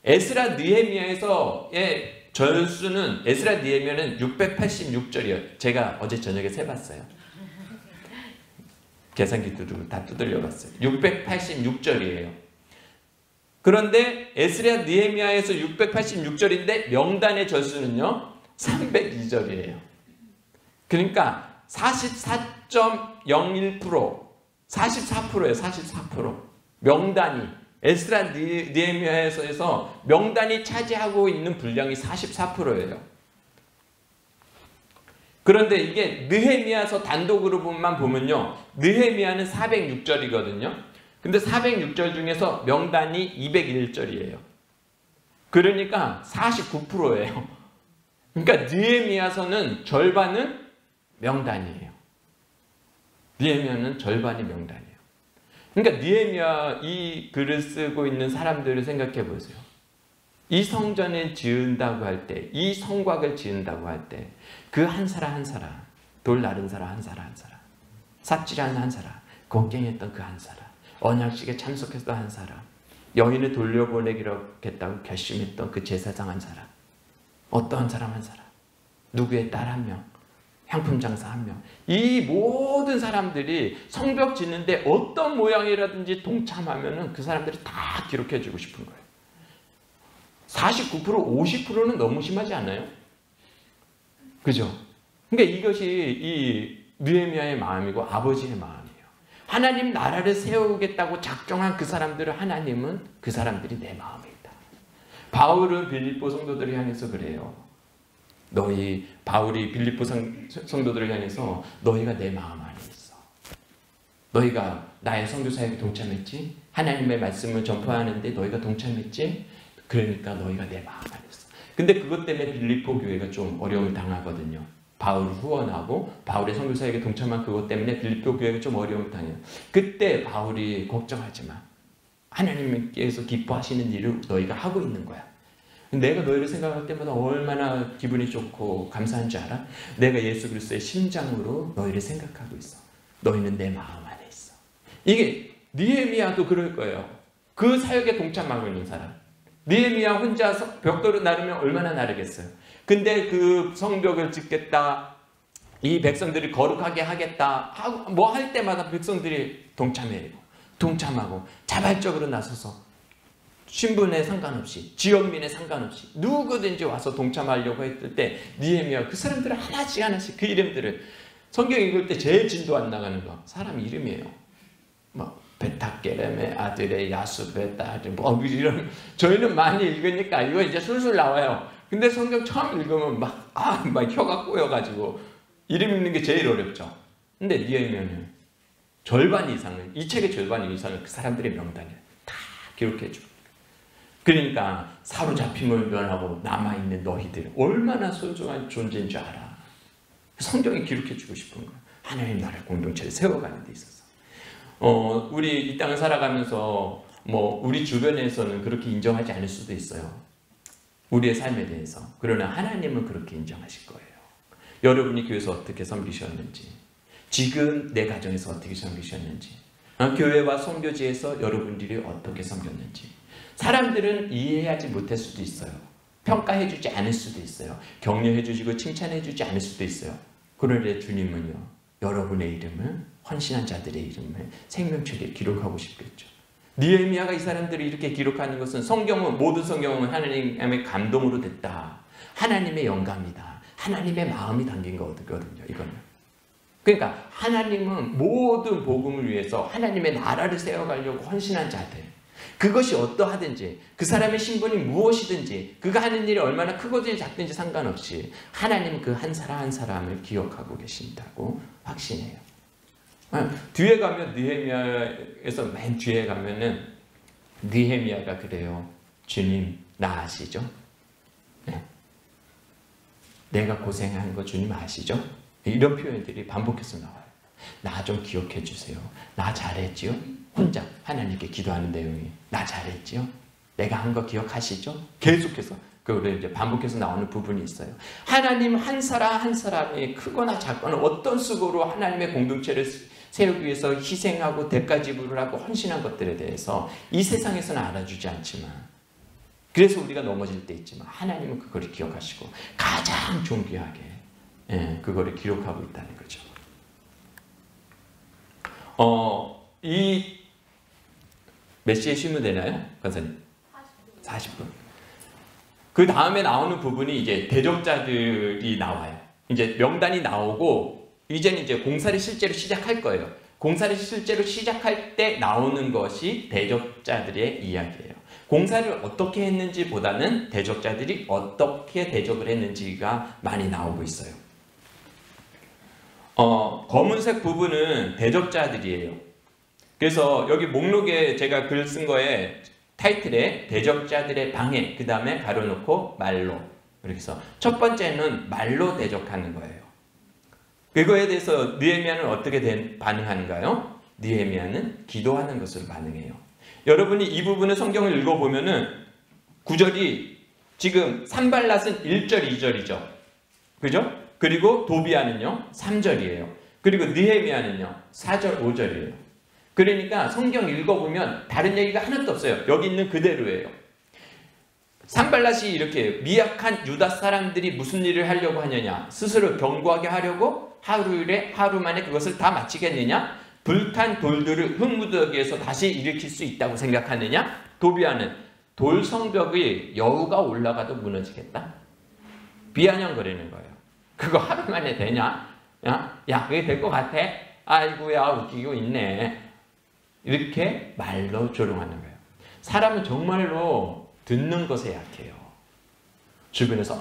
에스라 느헤미야에서의 절수는 에스라 느헤미야는 686절이에요. 제가 어제 저녁에 세봤어요. 계산기 다 두들려 봤어요. 686절이에요. 그런데 에스라 느헤미야에서 686절인데 명단의 절수는요 302절이에요. 그러니까 44.01% 44%예요. 44%. 명단이 에스라 느헤미야에서 명단이 차지하고 있는 분량이 44%예요. 그런데 이게 느헤미야서 단독으로만 보면요. 느헤미야는 406절이거든요. 근데 406절 중에서 명단이 201절이에요. 그러니까 49%예요. 그러니까 느헤미야서는 절반은 명단이에요. 느헤미야는 절반이 명단이에요. 그러니까 느헤미야 이 글을 쓰고 있는 사람들을 생각해 보세요. 이 성전을 지은다고 할 때, 이 성곽을 지은다고 할 때 그 한 사람 한 사람, 돌 나른 사람 한 사람 한 사람, 삽질하는 한 사람, 곡괭이했던 그 한 사람, 언약식에 참석했던 한 사람, 여인을 돌려보내기로 결심했던 그 제사장 한 사람, 어떠한 사람 한 사람, 누구의 딸 한 명, 향품 장사 한 명, 이 모든 사람들이 성벽 짓는데 어떤 모양이라든지 동참하면은 그 사람들이 다 기록해 주고 싶은 거예요. 49%, 50%는 너무 심하지 않나요? 그죠? 그러니까 이것이 이 느헤미야의 마음이고 아버지의 마음이에요. 하나님 나라를 세우겠다고 작정한 그 사람들을 하나님은 그 사람들이 내 마음에 있다. 바울은 빌립보 성도들을 향해서 그래요. 바울이 빌립보 성도들을 향해서 너희가 내 마음 안에 있어. 너희가 나의 선교 사역에 동참했지? 하나님의 말씀을 전파하는데 너희가 동참했지? 그러니까 너희가 내 마음 안에 있어. 근데 그것 때문에 빌립보 교회가 좀 어려움을 당하거든요. 바울을 후원하고 바울의 선교 사역에 동참한 그것 때문에 빌립보 교회가 좀 어려움을 당해요. 그때 바울이 걱정하지 마. 하나님께서 기뻐하시는 일을 너희가 하고 있는 거야. 내가 너희를 생각할 때마다 얼마나 기분이 좋고 감사한 줄 알아? 내가 예수 그리스도의 심장으로 너희를 생각하고 있어. 너희는 내 마음 안에 있어. 이게 느헤미야도 그럴 거예요. 그 사역에 동참하고 있는 사람. 느헤미야 혼자서 벽돌을 나르면 얼마나 나르겠어요. 근데 그 성벽을 짓겠다, 이 백성들을 거룩하게 하겠다 하고 뭐 할 때마다 백성들이 동참하고 자발적으로 나서서 신분에 상관없이 지역민에 상관없이 누구든지 와서 동참하려고 했을 때 느헤미야 그 사람들을 하나씩 그 이름들을 성경 읽을 때 제일 진도 안 나가는 거 사람 이름이에요. 뭐 베타게렘의 아들의 야수베 딸 뭐 이런 저희는 많이 읽으니까 이거 이제 술술 나와요. 근데 성경 처음 읽으면 막 혀가 꼬여가지고 이름 읽는 게 제일 어렵죠. 근데 느헤미야는 절반 이상을 이 책의 절반 이상을 그 사람들의 명단을 다 기록해 줘. 그러니까 사로잡힘을 면하고 남아있는 너희들 얼마나 소중한 존재인 줄 알아. 성경이 기록해 주고 싶은 거야. 하나님 나라 공동체를 세워가는 데 있어서. 우리 이 땅을 살아가면서 뭐 우리 주변에서는 그렇게 인정하지 않을 수도 있어요. 우리의 삶에 대해서. 그러나 하나님은 그렇게 인정하실 거예요. 여러분이 교회에서 어떻게 섬기셨는지, 지금 내 가정에서 어떻게 섬기셨는지, 교회와 선교지에서 여러분들이 어떻게 섬겼는지. 사람들은 이해하지 못할 수도 있어요. 평가해주지 않을 수도 있어요. 격려해주시고 칭찬해주지 않을 수도 있어요. 그런데 주님은요, 여러분의 이름을, 헌신한 자들의 이름을 생명책에 기록하고 싶겠죠. 느헤미야가 이 사람들을 이렇게 기록하는 것은 모든 성경은 하나님의 감동으로 됐다. 하나님의 영감이다. 하나님의 마음이 담긴 거거든요. 이거는. 그러니까 하나님은 모든 복음을 위해서 하나님의 나라를 세워가려고 헌신한 자들, 그것이 어떠하든지 그 사람의 신분이 무엇이든지 그가 하는 일이 얼마나 크든지 작든지 상관없이 하나님은 그 한 사람 한 사람을 기억하고 계신다고 확신해요. 뒤에 가면 느헤미야에서 맨 뒤에 가면은 느헤미야가 그래요. 주님 나 아시죠? 네. 내가 고생한 거 주님 아시죠? 이런 표현들이 반복해서 나와요. 나 좀 기억해 주세요. 나 잘했지요? 혼자 하나님께 기도하는 내용이 나 잘했지요? 내가 한 거 기억하시죠? 계속해서 그걸 이제 반복해서 나오는 부분이 있어요. 하나님 한 사람 한 사람이 크거나 작거나 어떤 수고로 하나님의 공동체를 세우기 위해서 희생하고 대가 지불을 하고 헌신한 것들에 대해서 이 세상에서는 알아주지 않지만, 그래서 우리가 넘어질 때 있지만 하나님은 그걸 기억하시고 가장 존귀하게 그거를 기록하고 있다는 거죠. 이 몇 시에 쉬면 되나요? 권사님? 40분. 그 다음에 나오는 부분이 이제 대적자들이 나와요. 이제 명단이 나오고 이제는 이제 공사를 실제로 시작할 거예요. 공사를 실제로 시작할 때 나오는 것이 대적자들의 이야기예요. 공사를 어떻게 했는지 보다는 대적자들이 어떻게 대적을 했는지가 많이 나오고 있어요. 검은색 부분은 대적자들이에요. 그래서 여기 목록에 제가 글 쓴 거에 타이틀에 대적자들의 방해, 그 다음에 가로놓고 말로, 이렇게 해서 첫 번째는 말로 대적하는 거예요. 그거에 대해서 느헤미야는 어떻게 반응하는가요? 느헤미야는 기도하는 것으로 반응해요. 여러분이 이 부분의 성경을 읽어보면은 구절이 지금 산발랏은 1절, 2절이죠. 그죠? 그리고 도비아는요 3절이에요. 그리고 느헤미야는요 4절, 5절이에요. 그러니까 성경 읽어보면 다른 얘기가 하나도 없어요. 여기 있는 그대로예요. 산발랏이 이렇게 미약한 유다 사람들이 무슨 일을 하려고 하느냐, 스스로 견고하게 하려고 하루 만에 그것을 다 마치겠느냐, 불탄 돌들을 흙무더기에서 다시 일으킬 수 있다고 생각하느냐, 도비아는 돌 성벽의 여우가 올라가도 무너지겠다, 비아냥거리는 거예요. 그거 하루 만에 되냐? 야 그게 될 것 같아? 아이고야 웃기고 있네. 이렇게 말로 조롱하는 거예요. 사람은 정말로 듣는 것에 약해요. 주변에서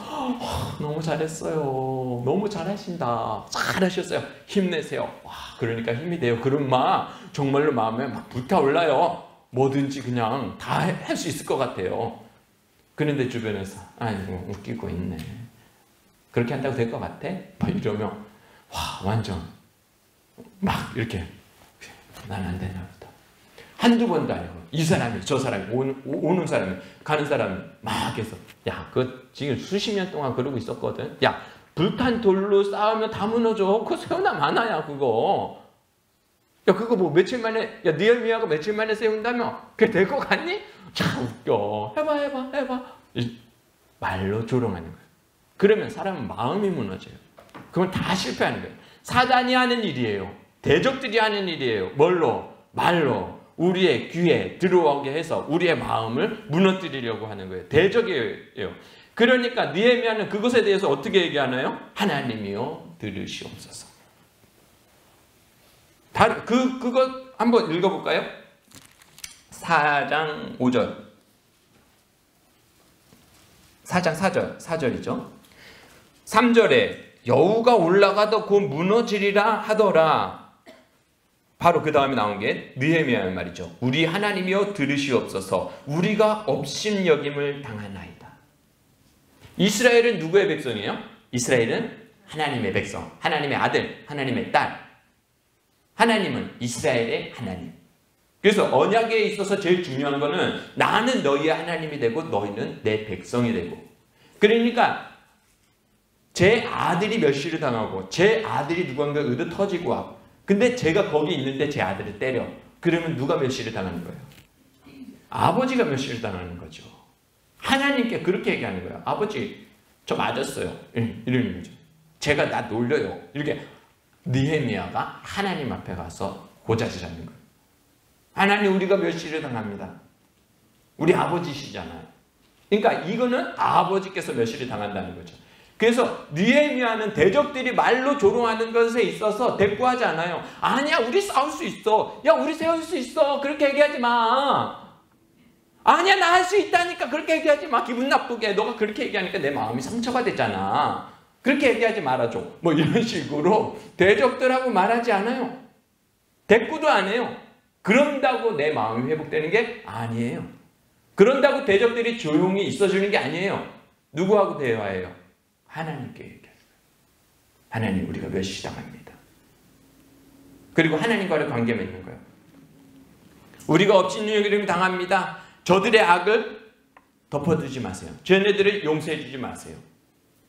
너무 잘했어요. 너무 잘하신다. 잘하셨어요. 힘내세요. 와, 그러니까 힘이 돼요. 그럼 막 정말로 마음에 막 불타올라요. 뭐든지 그냥 다 할 수 있을 것 같아요. 그런데 주변에서 아이고 웃기고 있네. 그렇게 한다고 될 것 같아? 막 이러면 와 완전 막 이렇게 난 안 되나 보다. 한두 번도 아니고 이 사람이 저 사람이 오는 사람이 가는 사람이 막 해서 야 그거 지금 수십 년 동안 그러고 있었거든. 야 불탄 돌로 쌓으면 다 무너져. 그거 세우나 마나야 그거. 야 그거 뭐 며칠 만에 야 느헤미야가 며칠 만에 세운다며? 그게 될 것 같니? 참 웃겨. 해봐. 말로 조롱하는 거예요. 그러면 사람은 마음이 무너져요. 그건 다 실패하는 거예요. 사단이 하는 일이에요. 대적들이 하는 일이에요. 뭘로? 말로 우리의 귀에 들어오게 해서 우리의 마음을 무너뜨리려고 하는 거예요. 대적이에요. 그러니까 느헤미야는 그것에 대해서 어떻게 얘기하나요? 하나님이여 들으시옵소서. 바로 그것 한번 읽어볼까요? 4장 5절. 4장 4절이죠. 3절에 여우가 올라가도 곧 무너지리라 하더라. 바로 그 다음에 나온 게 느헤미야의 말이죠. 우리 하나님이여 들으시옵소서. 우리가 업신여김을 당하나이다. 이스라엘은 누구의 백성이에요? 이스라엘은 하나님의 백성, 하나님의 아들, 하나님의 딸. 하나님은 이스라엘의 하나님. 그래서 언약에 있어서 제일 중요한 거는 나는 너희의 하나님이 되고 너희는 내 백성이 되고. 그러니까 제 아들이 멸시를 당하고 제 아들이 누군가 의도 터지고 하고, 근데 제가 거기 있는데 제 아들을 때려. 그러면 누가 멸시를 당하는 거예요? 아버지가 멸시를 당하는 거죠. 하나님께 그렇게 얘기하는 거예요. 아버지 저 맞았어요. 이러는 거죠. 제가 나 놀려요. 이렇게 느헤미야가 하나님 앞에 가서 고자질하는 거예요. 하나님 우리가 멸시를 당합니다. 우리 아버지시잖아요. 그러니까 이거는 아버지께서 멸시를 당한다는 거죠. 그래서 느헤미야는 대적들이 말로 조롱하는 것에 있어서 대꾸하지 않아요. 아니야 우리 싸울 수 있어. 야 우리 세울 수 있어. 그렇게 얘기하지 마. 아니야 나 할 수 있다니까 그렇게 얘기하지 마. 기분 나쁘게 너가 그렇게 얘기하니까 내 마음이 상처가 됐잖아. 그렇게 얘기하지 말아줘. 뭐 이런 식으로 대적들하고 말하지 않아요. 대꾸도 안 해요. 그런다고 내 마음이 회복되는 게 아니에요. 그런다고 대적들이 조용히 있어주는 게 아니에요. 누구하고 대화해요? 하나님께 얘기해요. 하나님 우리가 멸시당합니다. 그리고 하나님과의 관계 맺는 거예요. 우리가 업신여김을 당합니다. 저들의 악을 덮어두지 마세요. 쟤네들을 용서해 주지 마세요.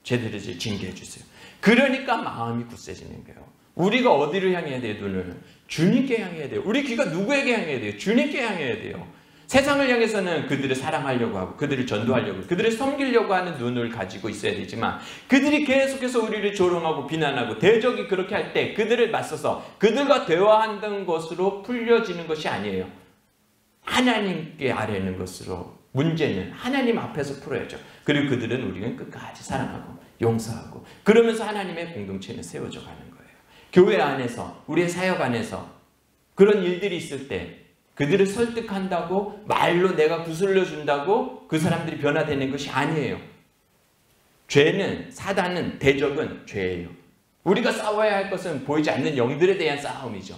쟤들을 징계해 주세요. 그러니까 마음이 굳세지는 거예요. 우리가 어디를 향해야 돼요? 눈을 주님께 향해야 돼요. 우리 귀가 누구에게 향해야 돼요? 주님께 향해야 돼요. 세상을 향해서는 그들을 사랑하려고 하고 그들을 전도하려고 그들을 섬기려고 하는 눈을 가지고 있어야 되지만, 그들이 계속해서 우리를 조롱하고 비난하고 대적이 그렇게 할 때 그들을 맞서서 그들과 대화하는 것으로 풀려지는 것이 아니에요. 하나님께 아뢰는 것으로 문제는 하나님 앞에서 풀어야죠. 그리고 그들은 우리는 끝까지 사랑하고 용서하고 그러면서 하나님의 공동체는 세워져 가는 거예요. 교회 안에서 우리의 사역 안에서 그런 일들이 있을 때 그들을 설득한다고 말로 내가 구슬려 준다고 그 사람들이 변화되는 것이 아니에요. 죄는, 사단은, 대적은 죄예요. 우리가 싸워야 할 것은 보이지 않는 영들에 대한 싸움이죠.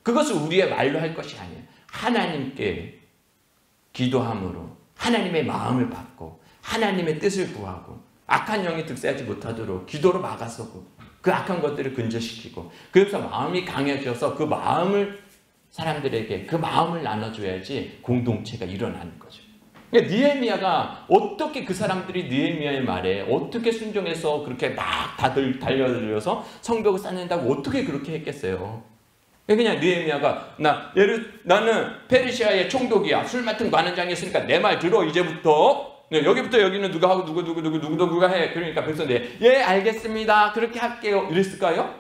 그것을 우리의 말로 할 것이 아니에요. 하나님께 기도함으로 하나님의 마음을 받고 하나님의 뜻을 구하고 악한 영이 득세하지 못하도록 기도로 막아서고 그 악한 것들을 근절시키고, 그래서 마음이 강해져서 그 마음을 사람들에게 그 마음을 나눠줘야지 공동체가 일어나는 거죠. 그러니까 느헤미야가 어떻게 그 사람들이 느헤미야의 말에 어떻게 순종해서 그렇게 막 다들 달려들어서 성벽을 쌓는다고 어떻게 그렇게 했겠어요. 그냥 느헤미야가 나는 페르시아의 총독이야. 술 맡은 관원장이 있으니까 내 말 들어 이제부터. 여기부터 여기는 누가 하고 누가 해. 그러니까 백성들이 예 알겠습니다. 그렇게 할게요. 이랬을까요?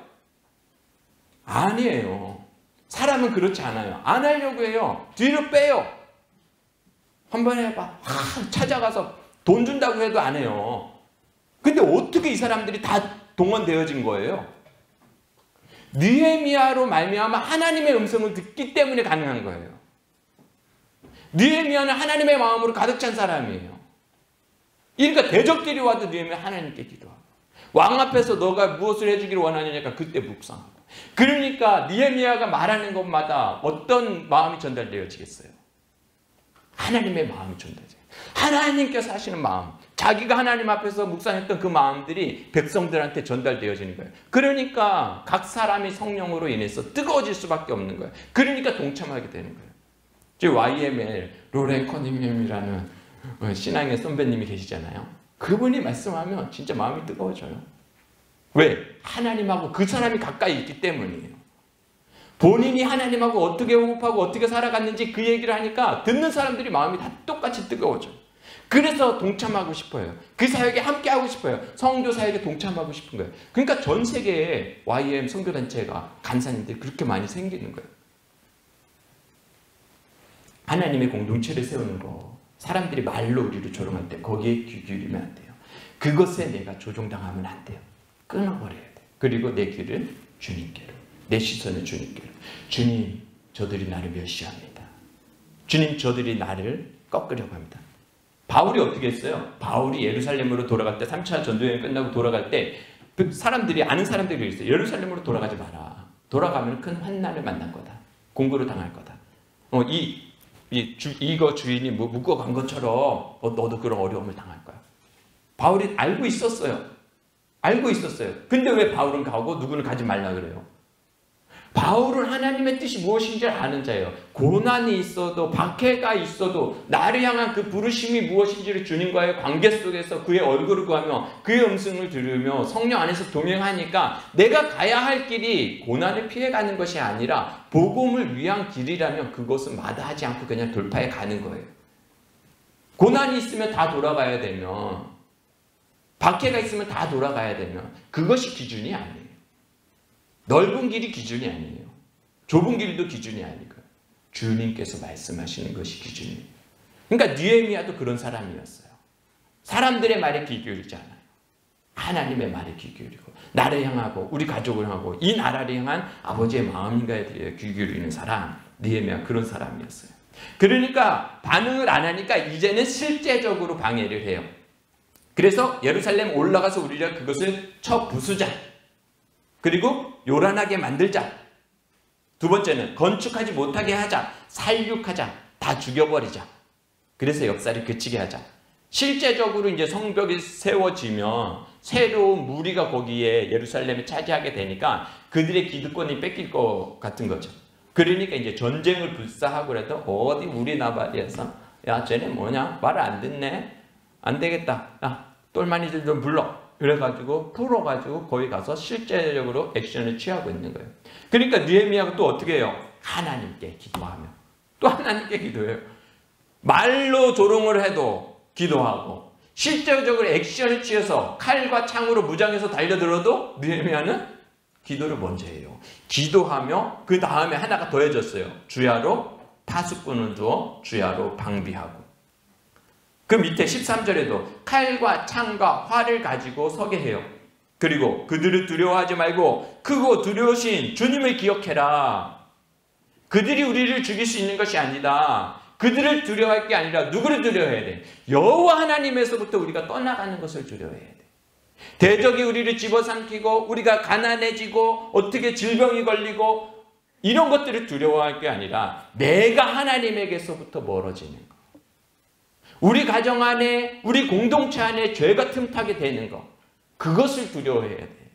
아니에요. 사람은 그렇지 않아요. 안 하려고 해요. 뒤로 빼요. 한번 해봐. 찾아가서 돈 준다고 해도 안 해요. 근데 어떻게 이 사람들이 다 동원되어진 거예요? 느헤미야로 말미암아 하나님의 음성을 듣기 때문에 가능한 거예요. 느헤미야는 하나님의 마음으로 가득 찬 사람이에요. 그러니까 대적들이 와도 느헤미야 하나님께 기도하고 왕 앞에서 너가 무엇을 해주기를 원하느냐가 그때 묵상하고. 그러니까 느헤미야가 말하는 것마다 어떤 마음이 전달되어지겠어요? 하나님의 마음이 전달돼요. 하나님께서 하시는 마음, 자기가 하나님 앞에서 묵상했던 그 마음들이 백성들한테 전달되어지는 거예요. 그러니까 각 사람이 성령으로 인해서 뜨거워질 수밖에 없는 거예요. 그러니까 동참하게 되는 거예요. 지금 YML 로렌 커닝햄이라는 신앙의 선배님이 계시잖아요. 그분이 말씀하면 진짜 마음이 뜨거워져요. 왜? 하나님하고 그 사람이 가까이 있기 때문이에요. 본인이 하나님하고 어떻게 호흡하고 어떻게 살아갔는지 그 얘기를 하니까 듣는 사람들이 마음이 다 똑같이 뜨거워져요. 그래서 동참하고 싶어요. 그 사역에 함께하고 싶어요. 성교 사역에 동참하고 싶은 거예요. 그러니까 전 세계에 YM 선교단체가 간사님들이 그렇게 많이 생기는 거예요. 하나님의 공동체를 세우는 거, 사람들이 말로 우리를 조롱할 때 거기에 귀 기울이면 안 돼요. 그것에 내가 조종당하면 안 돼요. 끊어버려야 돼요. 그리고 내 귀를 주님께로, 내 시선을 주님께로. 주님, 저들이 나를 멸시합니다. 주님, 저들이 나를 꺾으려고 합니다. 바울이 어떻게 했어요? 바울이 예루살렘으로 돌아갈 때, 3차 전도여행 끝나고 돌아갈 때 사람들이, 아는 사람들이 있어요. 예루살렘으로 돌아가지 마라. 돌아가면 큰 환난을 만날 거다. 공고를 당할 거다. 이거 주인이 묶어 간 것처럼 너도 그런 어려움을 당할 거야. 바울이 알고 있었어요. 알고 있었어요. 근데 왜 바울은 가고 누구는 가지 말라 그래요? 바울은 하나님의 뜻이 무엇인지 아는 자예요. 고난이 있어도, 박해가 있어도 나를 향한 그 부르심이 무엇인지를 주님과의 관계 속에서 그의 얼굴을 구하며 그의 음성을 들으며 성령 안에서 동행하니까 내가 가야 할 길이 고난을 피해가는 것이 아니라 복음을 위한 길이라면 그것은 마다하지 않고 그냥 돌파해 가는 거예요. 고난이 있으면 다 돌아가야 되면, 박해가 있으면 다 돌아가야 되면 그것이 기준이 아니에요. 넓은 길이 기준이 아니에요. 좁은 길도 기준이 아니고 주님께서 말씀하시는 것이 기준이에요. 그러니까 느헤미야도 그런 사람이었어요. 사람들의 말에 귀 기울이지 않아요. 하나님의 말에 귀 기울이고 나를 향하고 우리 가족을 향하고 이 나라를 향한 아버지의 마음인가에 대해 귀 기울이는 사람, 느헤미야 그런 사람이었어요. 그러니까 반응을 안 하니까 이제는 실제적으로 방해를 해요. 그래서 예루살렘 올라가서 우리가 그것을 쳐부수자. 그리고 요란하게 만들자. 두 번째는 건축하지 못하게 하자. 살육하자. 다 죽여버리자. 그래서 역사를 그치게 하자. 실제적으로 이제 성벽이 세워지면 새로운 무리가 거기에 예루살렘에 차지하게 되니까 그들의 기득권이 뺏길 것 같은 거죠. 그러니까 이제 전쟁을 불사하고라도 어디 우리 나발이어서 야 쟤네 뭐냐 말을 안 듣네. 안 되겠다. 야 똘마니들 좀 불러. 그래가지고 풀어가지고 거기 가서 실제적으로 액션을 취하고 있는 거예요. 그러니까 느헤미야가 또 어떻게 해요? 하나님께 기도하며 또 하나님께 기도해요. 말로 조롱을 해도 기도하고 실제적으로 액션을 취해서 칼과 창으로 무장해서 달려들어도 느헤미야는 기도를 먼저 해요. 기도하며 그 다음에 하나가 더해졌어요. 주야로 파수꾼을 두어 주야로 방비하고. 그 밑에 13절에도 칼과 창과 활을 가지고 서게 해요. 그리고 그들을 두려워하지 말고 크고 두려우신 주님을 기억해라. 그들이 우리를 죽일 수 있는 것이 아니다. 그들을 두려워할 게 아니라 누구를 두려워해야 돼? 여호와 하나님에서부터 우리가 떠나가는 것을 두려워해야 돼. 대적이 우리를 집어삼키고 우리가 가난해지고 어떻게 질병이 걸리고 이런 것들을 두려워할 게 아니라 내가 하나님에게서부터 멀어지는 것. 우리 가정 안에, 우리 공동체 안에 죄가 틈타게 되는 것. 그것을 두려워해야 돼.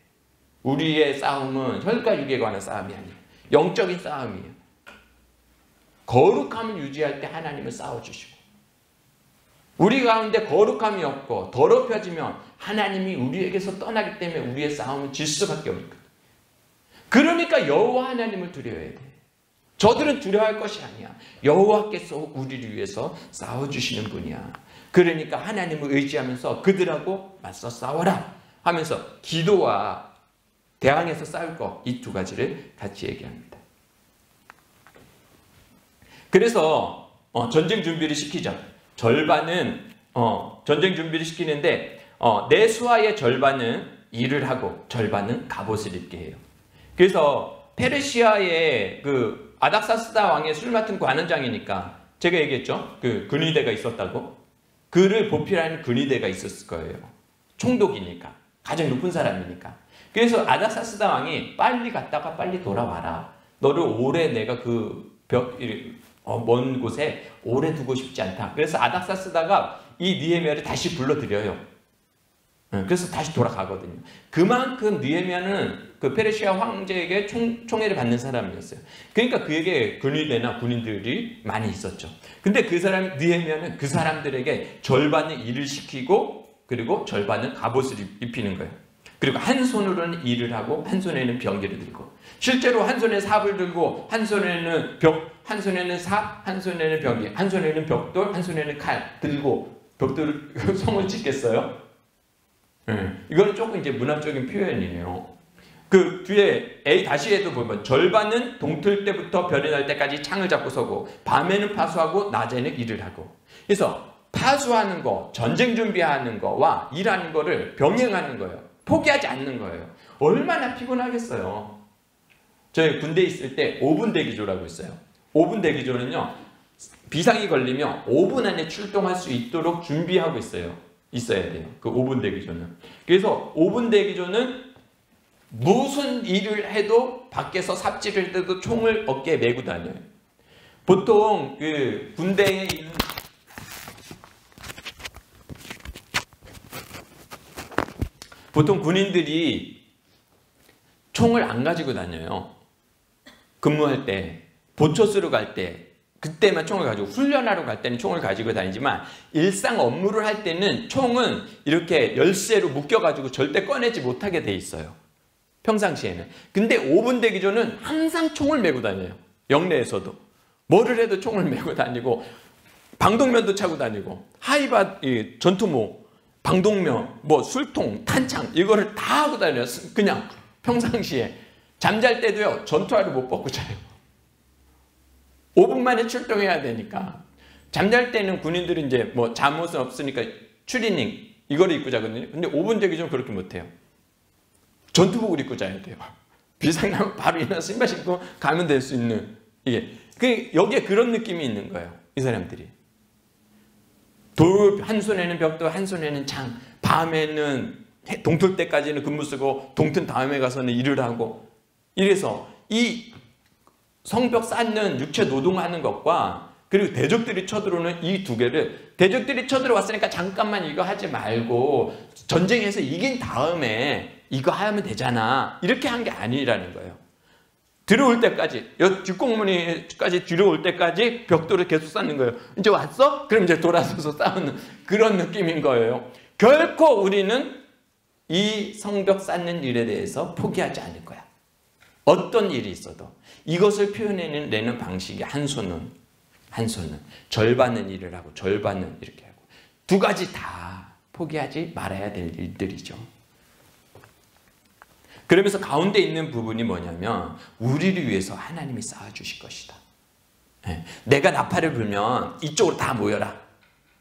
우리의 싸움은 혈과 육에 관한 싸움이 아니에요. 영적인 싸움이에요. 거룩함을 유지할 때 하나님은 싸워주시고 우리 가운데 거룩함이 없고 더럽혀지면 하나님이 우리에게서 떠나기 때문에 우리의 싸움은 질 수밖에 없거든. 그러니까 여호와 하나님을 두려워해야 돼. 저들은 두려워할 것이 아니야. 여호와께서 우리를 위해서 싸워주시는 분이야. 그러니까 하나님을 의지하면서 그들하고 맞서 싸워라 하면서 기도와 대항해서 싸울 것, 이 두 가지를 같이 얘기합니다. 그래서 전쟁 준비를 시키죠. 절반은 전쟁 준비를 시키는데 내 수하의 절반은 일을 하고 절반은 갑옷을 입게 해요. 그래서 페르시아의 그 아닥사스다 왕의 술 맡은 관원장이니까 제가 얘기했죠. 그 근위대가 있었다고. 그를 보필하는 근위대가 있었을 거예요. 총독이니까. 가장 높은 사람이니까. 그래서 아닥사스다 왕이 빨리 갔다가 빨리 돌아와라. 너를 오래 내가 먼 곳에 오래 두고 싶지 않다. 그래서 아닥사스다가 이 느헤미야를 다시 불러들여요. 그래서 다시 돌아가거든요. 그만큼 느헤미야는 그 페르시아 황제에게 총애를 받는 사람이었어요. 그러니까 그에게 근위대나 군인들이 많이 있었죠. 근데 그 사람 느헤미야는 그 사람들에게 절반은 일을 시키고 그리고 절반은 갑옷을 입히는 거예요. 그리고 한 손으로는 일을 하고 한 손에는 병기를 들고 실제로 한 손에 삽을 들고 한 손에는 벽, 한 손에는 삽, 한 손에는 병기, 한 손에는 벽돌, 한 손에는 칼 들고 벽돌을 성을 짓겠어요? 이거는 조금 이제 문학적인 표현이네요. 그 뒤에 A-에도 보면 절반은 동틀 때부터 별이 날 때까지 창을 잡고 서고 밤에는 파수하고 낮에는 일을 하고. 그래서 파수하는 거, 전쟁 준비하는 거와 일하는 거를 병행하는 거예요. 포기하지 않는 거예요. 얼마나 피곤하겠어요. 저희 군대에 있을 때 5분 대기조라고 있어요. 5분 대기조는요, 비상이 걸리면 5분 안에 출동할 수 있도록 준비하고 있어야 돼요. 그 5분 대기조는. 그래서 5분 대기조는 무슨 일을 해도 밖에서 삽질을 해도 총을 어깨에 메고 다녀요. 보통 그 군대에 있는 보통 군인들이 총을 안 가지고 다녀요. 근무할 때, 보초 쓰러 갈 때, 그때만 총을 가지고, 훈련하러 갈 때는 총을 가지고 다니지만 일상 업무를 할 때는 총은 이렇게 열쇠로 묶여가지고 절대 꺼내지 못하게 돼 있어요. 평상시에는. 근데 5분 대기조는 항상 총을 메고 다녀요. 영내에서도. 뭐를 해도 총을 메고 다니고, 방독면도 차고 다니고, 하이바, 전투모, 방독면, 뭐 술통, 탄창 이거를 다 하고 다녀요. 그냥 평상시에. 잠잘 때도요, 전투화를 못 벗고 자요. 5분 만에 출동해야 되니까. 잠잘 때는 군인들이 이제 뭐 잠옷은 없으니까 추리닝 이거를 입고 자거든요. 근데 5분 대기조는 그렇게 못해요. 전투복을 입고 자야 돼요. 비상나면 바로 일어나서 신발 신고 가면 될 수 있는, 이게. 여기에 그런 느낌이 있는 거예요. 이 사람들이. 돌 한 손에는 벽돌, 한 손에는 창. 밤에는 동틀 때까지는 근무 쓰고 동튼 다음에 가서는 일을 하고. 이래서 이 성벽 쌓는 육체 노동하는 것과 그리고 대적들이 쳐들어오는 이 두 개를, 대적들이 쳐들어왔으니까 잠깐만 이거 하지 말고 전쟁에서 이긴 다음에 이거 하면 되잖아, 이렇게 한 게 아니라는 거예요. 들어올 때까지, 뒷공무니까지 들어올 때까지 벽돌을 계속 쌓는 거예요. 이제 왔어? 그럼 이제 돌아서서 싸우는 그런 느낌인 거예요. 결코 우리는 이 성벽 쌓는 일에 대해서 포기하지 않을 거야. 어떤 일이 있어도. 이것을 표현해내는 방식이 한 손은 절반은 일을 하고 절반은 이렇게 하고, 두 가지 다 포기하지 말아야 될 일들이죠. 그러면서 가운데 있는 부분이 뭐냐면 우리를 위해서 하나님이 쌓아주실 것이다. 내가 나팔을 불면 이쪽으로 다 모여라.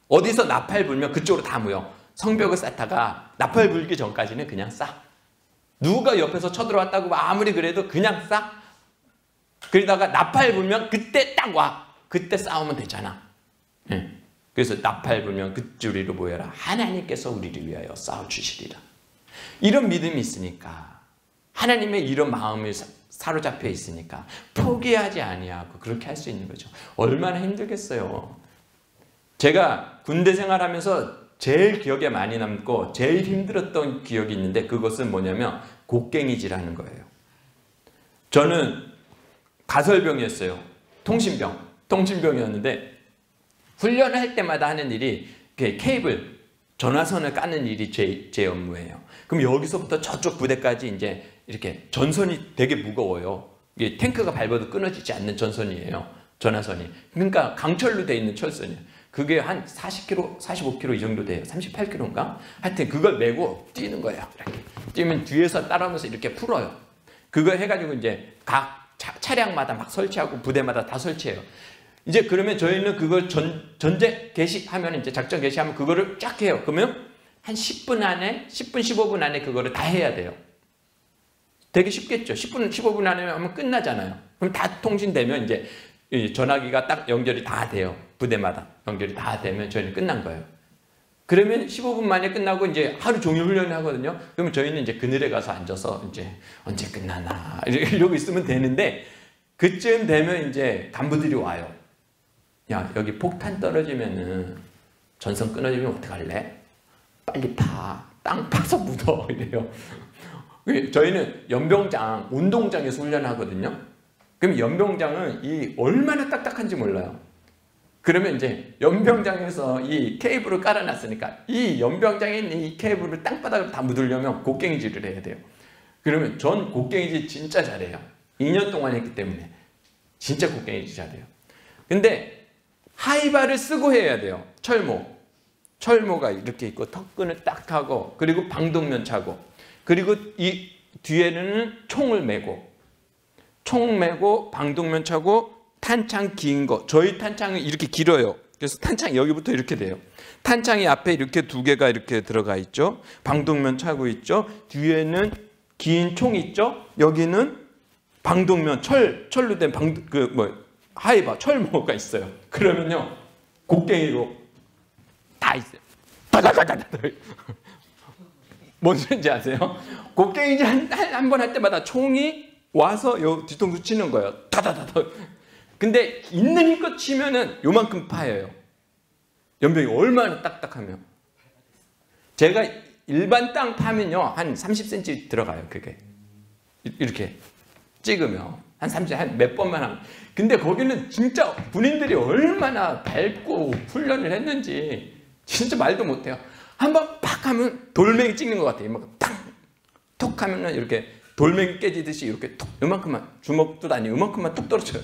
어디서 나팔 불면 그쪽으로 다 모여. 성벽을 쌓다가 나팔 불기 전까지는 그냥 쌓. 누가 옆에서 쳐들어왔다고 아무리 그래도 그냥 쌓. 그러다가 나팔 불면 그때 딱 와. 그때 싸우면 되잖아. 그래서 나팔 불면 그쪽으로 모여라. 하나님께서 우리를 위하여 싸워주시리라. 이런 믿음이 있으니까, 하나님의 이런 마음이 사로잡혀 있으니까 포기하지 아니하고 그렇게 할 수 있는 거죠. 얼마나 힘들겠어요. 제가 군대 생활하면서 제일 기억에 많이 남고 제일 힘들었던 기억이 있는데, 그것은 뭐냐면 곡괭이질하는 거예요. 저는 가설병이었어요. 통신병이었는데 훈련을 할 때마다 하는 일이 케이블, 전화선을 까는 일이 제 업무예요. 그럼 여기서부터 저쪽 부대까지 이제 이렇게 전선이 되게 무거워요. 이게 탱크가 밟아도 끊어지지 않는 전선이에요. 전화선이. 그러니까 강철로 되어 있는 철선이에요. 그게 한 40km, 45km 이 정도 돼요. 38km인가? 하여튼 그걸 메고 뛰는 거예요. 이렇게. 뛰면 뒤에서 따라오면서 이렇게 풀어요. 그거 해가지고 이제 각 차량마다 막 설치하고 부대마다 다 설치해요. 이제 그러면 저희는 그걸 전제 개시하면, 이제 작전 개시하면 그거를 쫙 해요. 그러면 한 10분 안에, 10분, 15분 안에 그거를 다 해야 돼요. 되게 쉽겠죠. 10분, 15분 안에 하면 끝나잖아요. 그럼 다 통신되면 이제 전화기가 딱 연결이 다 돼요. 부대마다 연결이 다 되면 저희는 끝난 거예요. 그러면 15분 만에 끝나고 이제 하루 종일 훈련을 하거든요. 그러면 저희는 이제 그늘에 가서 앉아서 이제 언제 끝나나 이러고 있으면 되는데, 그쯤 되면 이제 간부들이 와요. 야, 여기 폭탄 떨어지면은 전선 끊어지면 어떡할래? 빨리 파. 땅 파서 묻어. 이래요. 저희는 연병장, 운동장에서 훈련하거든요. 그럼 연병장은 이 얼마나 딱딱한지 몰라요. 그러면 이제 연병장에서 이 케이블을 깔아놨으니까 이 연병장에 있는 이 케이블을 땅바닥으로 다 묻으려면 곡괭이질을 해야 돼요. 그러면 전 곡괭이질 진짜 잘해요. 2년 동안 했기 때문에 진짜 곡괭이질 잘해요. 근데 하이바를 쓰고 해야 돼요. 철모. 철모가 이렇게 있고 턱끈을 딱 하고 그리고 방독면 차고 그리고 이 뒤에는 총을 메고 방독면 차고 탄창 긴 거. 저희 탄창은 이렇게 길어요. 그래서 탄창이 여기부터 이렇게 돼요. 탄창이 앞에 이렇게 두 개가 이렇게 들어가 있죠. 방독면 차고 있죠. 뒤에는 긴 총 있죠. 여기는 방독면 철로 된 하이바 철모가 있어요. 그러면요 곡괭이로 다 있어요. 다다다다다. 뭔 소리인지 아세요? 곡괭이질 한 번 할 때마다 총이 와서 요 뒤통수 치는 거예요. 다다다다. 근데 있는 힘껏 치면은 요만큼 파여요. 연병이 얼마나 딱딱하면. 제가 일반 땅 파면요 한 30cm 들어가요. 그게 이렇게 찍으면 한 30, 한 몇 번만 하면. 근데 거기는 진짜 군인들이 얼마나 밟고 훈련을 했는지 진짜 말도 못해요. 한번 팍 하면 돌멩이 찍는 것 같아요. 막 탕! 톡 하면은 이렇게 돌멩이 깨지듯이 이렇게 톡! 요만큼만, 주먹도 아니고 요만큼만 톡 떨어져요.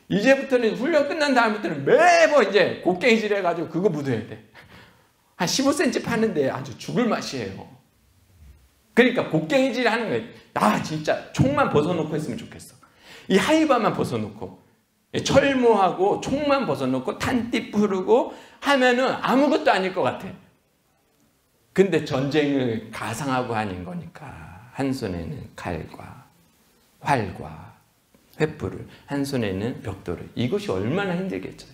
이제부터는 훈련 끝난 다음부터는 매번 이제 곡괭이질 해가지고 그거 묻어야 돼. 한 15cm 파는데 아주 죽을 맛이에요. 그러니까 곡괭이질 하는 거예요. 나 진짜 총만 벗어놓고 했으면 좋겠어. 이 하이바만 벗어놓고 철모하고 총만 벗어놓고 탄띠 뿌르고 하면은 아무것도 아닐 것 같아. 근데 전쟁을 가상하고 하는 거니까 한 손에는 칼과 활과 횃불을, 한 손에는 벽돌을. 이것이 얼마나 힘들겠어요.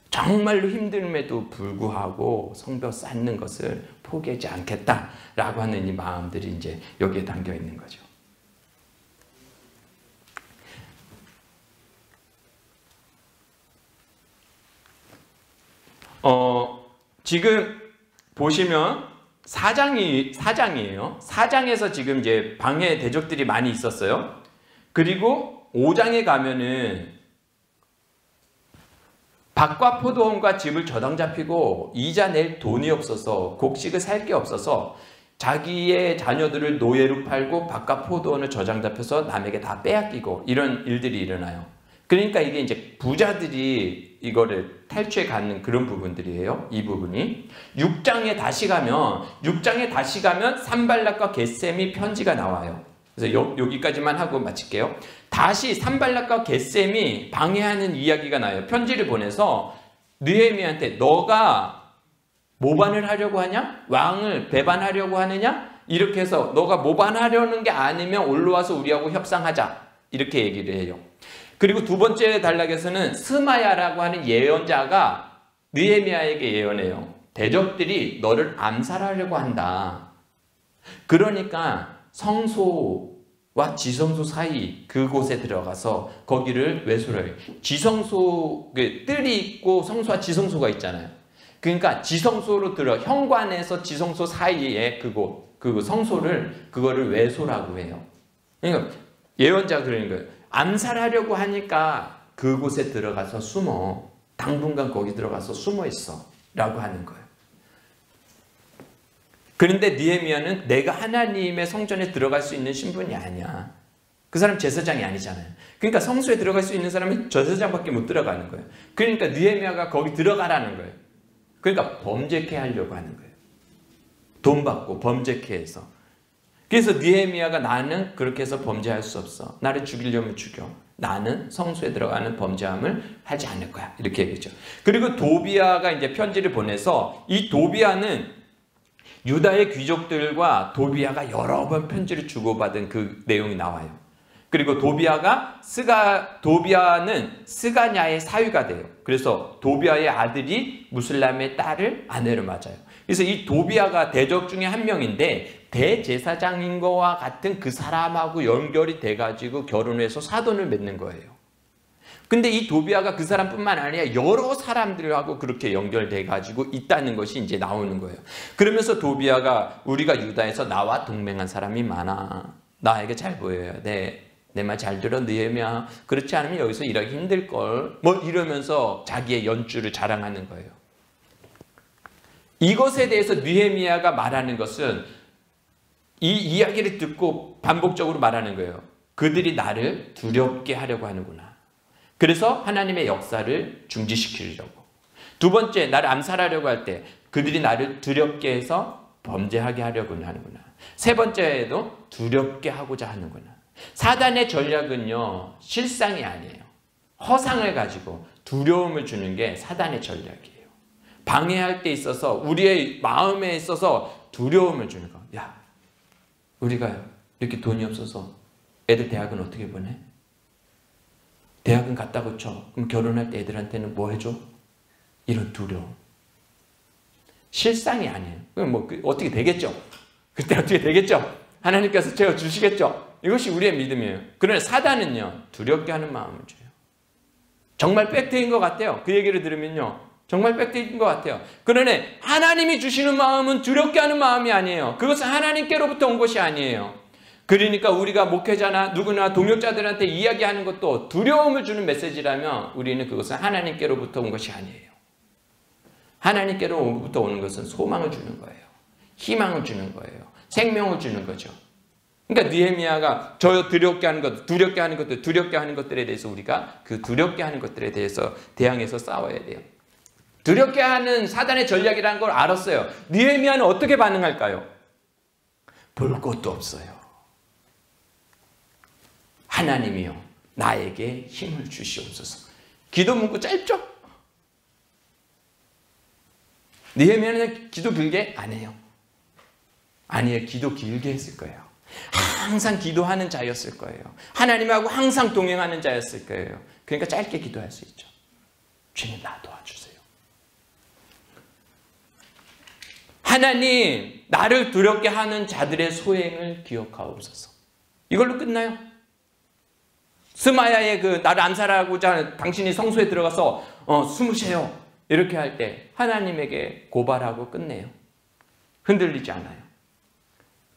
정말로 힘듦에도 불구하고 성벽 쌓는 것을 포기하지 않겠다라고 하는 이 마음들이 이제 여기에 담겨 있는 거죠. 지금 보시면 4장이에요. 4장에서 지금 이제 방해 대적들이 많이 있었어요. 그리고 5장에 가면은 밭과 포도원과 집을 저당 잡히고 이자 낼 돈이 없어서 곡식을 살 게 없어서 자기의 자녀들을 노예로 팔고 밭과 포도원을 저당 잡혀서 남에게 다 빼앗기고 이런 일들이 일어나요. 그러니까 이게 이제 부자들이 이거를 탈취해 가는 그런 부분들이에요. 이 부분이 6장에 다시 가면 산발락과 겟셈이 편지가 나와요. 그래서 여기까지만 하고 마칠게요. 다시 산발락과 겟셈이 방해하는 이야기가 나요. 편지를 보내서 느헤미야한테 너가 모반을 하려고 하냐? 왕을 배반하려고 하느냐? 이렇게 해서 너가 모반하려는 게 아니면 올라와서 우리하고 협상하자. 이렇게 얘기를 해요. 그리고 두 번째 단락에서는 스마야라고 하는 예언자가 느헤미야에게 예언해요. 대적들이 너를 암살하려고 한다. 그러니까 성소와 지성소 사이 그곳에 들어가서 거기를 외소를 해요. 지성소, 뜰이 있고 성소와 지성소가 있잖아요. 그러니까 지성소로 현관에서 지성소 사이에 그 성소를, 그거를 외소라고 해요. 그러니까 예언자가 그러는 거예요. 암살하려고 하니까 그곳에 들어가서 숨어. 당분간 거기 들어가서 숨어 있어. 라고 하는 거예요. 그런데 느헤미야는 내가 하나님의 성전에 들어갈 수 있는 신분이 아니야. 그 사람 제사장이 아니잖아요. 그러니까 성소에 들어갈 수 있는 사람은 제사장밖에 못 들어가는 거예요. 그러니까 느헤미야가 거기 들어가라는 거예요. 그러니까 범죄케 하려고 하는 거예요. 돈 받고 범죄케 해서. 그래서 느헤미야가 나는 그렇게 해서 범죄할 수 없어. 나를 죽이려면 죽여. 나는 성소에 들어가는 범죄함을 하지 않을 거야. 이렇게 얘기했죠. 그리고 도비야가 이제 편지를 보내서 이 도비야는 유다의 귀족들과 도비야가 여러 번 편지를 주고받은 그 내용이 나와요. 그리고 도비야는 스가냐의 사위가 돼요. 그래서 도비야의 아들이 무슬람의 딸을 아내로 맞아요. 그래서 이 도비야가 대적 중에 한 명인데 대제사장인 거와 같은 그 사람하고 연결이 돼가지고 결혼해서 사돈을 맺는 거예요. 근데 이 도비야가 그 사람뿐만 아니라 여러 사람들하고 그렇게 연결돼가지고 있다는 것이 이제 나오는 거예요. 그러면서 도비야가 우리가 유다에서 나와 동맹한 사람이 많아. 나에게 잘 보여야 돼. 내 말 잘 들어 느헤미야. 그렇지 않으면 여기서 일하기 힘들걸. 뭐 이러면서 자기의 연주를 자랑하는 거예요. 이것에 대해서 느헤미야가 말하는 것은 이 이야기를 듣고 반복적으로 말하는 거예요. 그들이 나를 두렵게 하려고 하는구나. 그래서 하나님의 역사를 중지시키려고. 두 번째, 나를 암살하려고 할 때 그들이 나를 두렵게 해서 범죄하게 하려고 하는구나. 세 번째에도 두렵게 하고자 하는구나. 사단의 전략은요, 실상이 아니에요. 허상을 가지고 두려움을 주는 게 사단의 전략이에요. 방해할 때 있어서 우리의 마음에 있어서 두려움을 주는 거. 야, 우리가 이렇게 돈이 없어서 애들 대학은 어떻게 보내? 대학은 갔다고 쳐. 그럼 결혼할 때 애들한테는 뭐 해줘? 이런 두려움. 실상이 아니에요. 그럼 뭐 어떻게 되겠죠? 그때 어떻게 되겠죠? 하나님께서 채워주시겠죠? 이것이 우리의 믿음이에요. 그러나 사단은요, 두렵게 하는 마음을 줘요. 정말 팩트인 것 같아요. 그 얘기를 들으면요, 정말 팩트인 것 같아요. 그러나 하나님이 주시는 마음은 두렵게 하는 마음이 아니에요. 그것은 하나님께로부터 온 것이 아니에요. 그러니까 우리가 목회자나 누구나 동역자들한테 이야기하는 것도 두려움을 주는 메시지라면 우리는 그것은 하나님께로부터 온 것이 아니에요. 하나님께로부터 오는 것은 소망을 주는 거예요. 희망을 주는 거예요. 생명을 주는 거죠. 그러니까 느헤미야가 저 두렵게 하는 것, 두렵게 하는 것들, 두렵게 하는 것들에 대해서 우리가 그 두렵게 하는 것들에 대해서 대항해서 싸워야 돼요. 두렵게 하는 사단의 전략이라는 걸 알았어요. 느헤미야는 어떻게 반응할까요? 볼 것도 없어요. 하나님이요, 나에게 힘을 주시옵소서. 기도 문구 짧죠? 느헤미야는 기도 길게 안 해요. 아니에요. 기도 길게 했을 거예요. 항상 기도하는 자였을 거예요. 하나님하고 항상 동행하는 자였을 거예요. 그러니까 짧게 기도할 수 있죠. 주님, 나 도와주세요. 하나님, 나를 두렵게 하는 자들의 소행을 기억하옵소서. 이걸로 끝나요? 스마야의 그 나를 암살하고자 하는 당신이 성소에 들어가서 숨으세요. 이렇게 할 때 하나님에게 고발하고 끝내요. 흔들리지 않아요.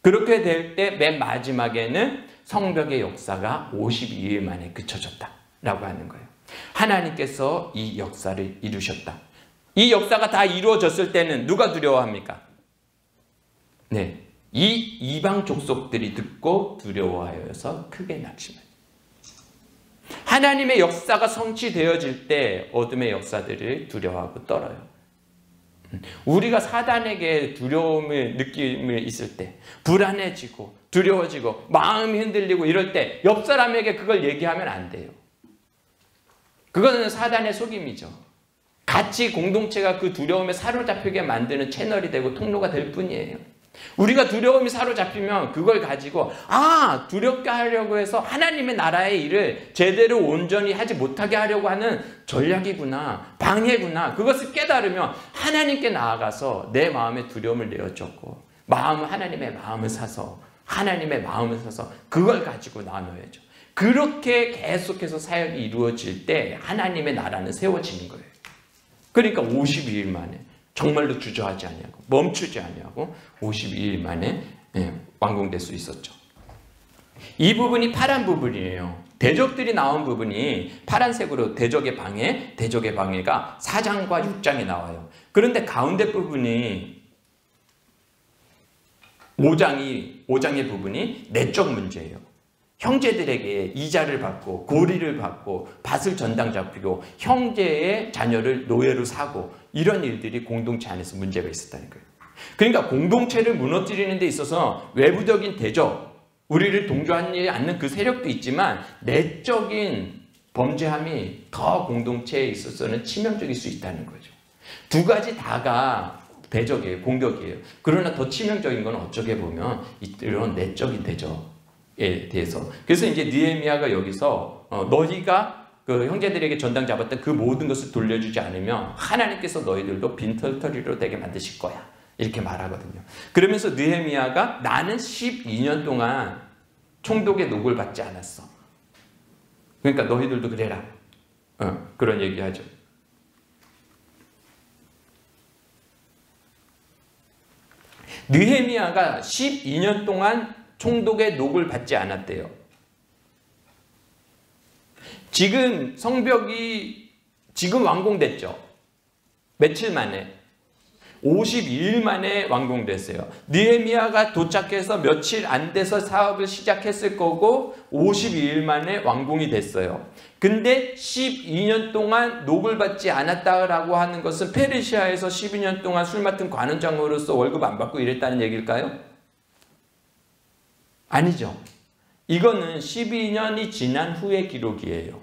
그렇게 될 때 맨 마지막에는 성벽의 역사가 52일 만에 그쳐졌다라고 하는 거예요. 하나님께서 이 역사를 이루셨다. 이 역사가 다 이루어졌을 때는 누가 두려워합니까? 네, 이 이방 족속들이 듣고 두려워하여서 크게 낙심합니다. 하나님의 역사가 성취되어질 때 어둠의 역사들을 두려워하고 떨어요. 우리가 사단에게 두려움을 느낌을 있을 때, 불안해지고 두려워지고 마음이 흔들리고 이럴 때 옆 사람에게 그걸 얘기하면 안 돼요. 그거는 사단의 속임이죠. 같이 공동체가 그 두려움에 사로잡히게 만드는 채널이 되고 통로가 될 뿐이에요. 우리가 두려움이 사로잡히면 그걸 가지고 두렵게 하려고 해서 하나님의 나라의 일을 제대로 온전히 하지 못하게 하려고 하는 전략이구나, 방해구나, 그것을 깨달으면 하나님께 나아가서 내 마음의 두려움을 내어줬고 하나님의 마음을 사서 그걸 가지고 나눠야죠. 그렇게 계속해서 사역이 이루어질 때 하나님의 나라는 세워지는 거예요. 그러니까 52일 만에 정말로 주저하지 아니하고 멈추지 아니하고 52일 만에 완공될 수 있었죠. 이 부분이 파란 부분이에요. 대적들이 나온 부분이 파란색으로 대적의 방해가 4장과 6장에 나와요. 그런데 가운데 부분이 5장의 부분이 내적 문제예요. 형제들에게 이자를 받고 고리를 받고 밭을 전당 잡히고 형제의 자녀를 노예로 사고 이런 일들이 공동체 안에서 문제가 있었다는 거예요. 그러니까 공동체를 무너뜨리는 데 있어서 외부적인 대적, 우리를 동조하지 않는 그 세력도 있지만 내적인 범죄함이 더 공동체에 있어서는 치명적일 수 있다는 거죠. 두 가지 다가 대적이에요. 공격이에요. 그러나 더 치명적인 건 어쩌게 보면 이런 내적인 대적에 대해서. 그래서 이제 느헤미야가 여기서 너희가 그 형제들에게 전당 잡았던 그 모든 것을 돌려주지 않으면 하나님께서 너희들도 빈털터리로 되게 만드실 거야. 이렇게 말하거든요. 그러면서 느헤미야가 나는 12년 동안 총독의 녹을 받지 않았어. 그러니까 너희들도 그래라. 그런 얘기하죠. 느헤미야가 12년 동안 총독의 녹을 받지 않았대요. 지금 성벽이 지금 완공됐죠. 며칠 만에. 52일 만에 완공됐어요. 느헤미야가 도착해서 며칠 안 돼서 사업을 시작했을 거고 52일 만에 완공이 됐어요. 근데 12년 동안 녹을 받지 않았다라고 하는 것은 페르시아에서 12년 동안 술 맡은 관원장으로서 월급 안 받고 일했다는 얘기일까요? 아니죠. 이거는 12년이 지난 후의 기록이에요.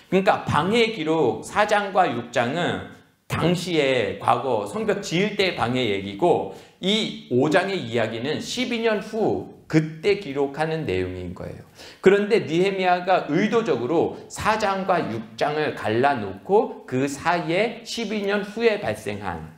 그러니까 방해 기록 4장과 6장은 당시에 과거 성벽 지을 때 방해 얘기고, 이 5장의 이야기는 12년 후 그때 기록하는 내용인 거예요. 그런데 느헤미야가 의도적으로 4장과 6장을 갈라놓고 그 사이에 12년 후에 발생한,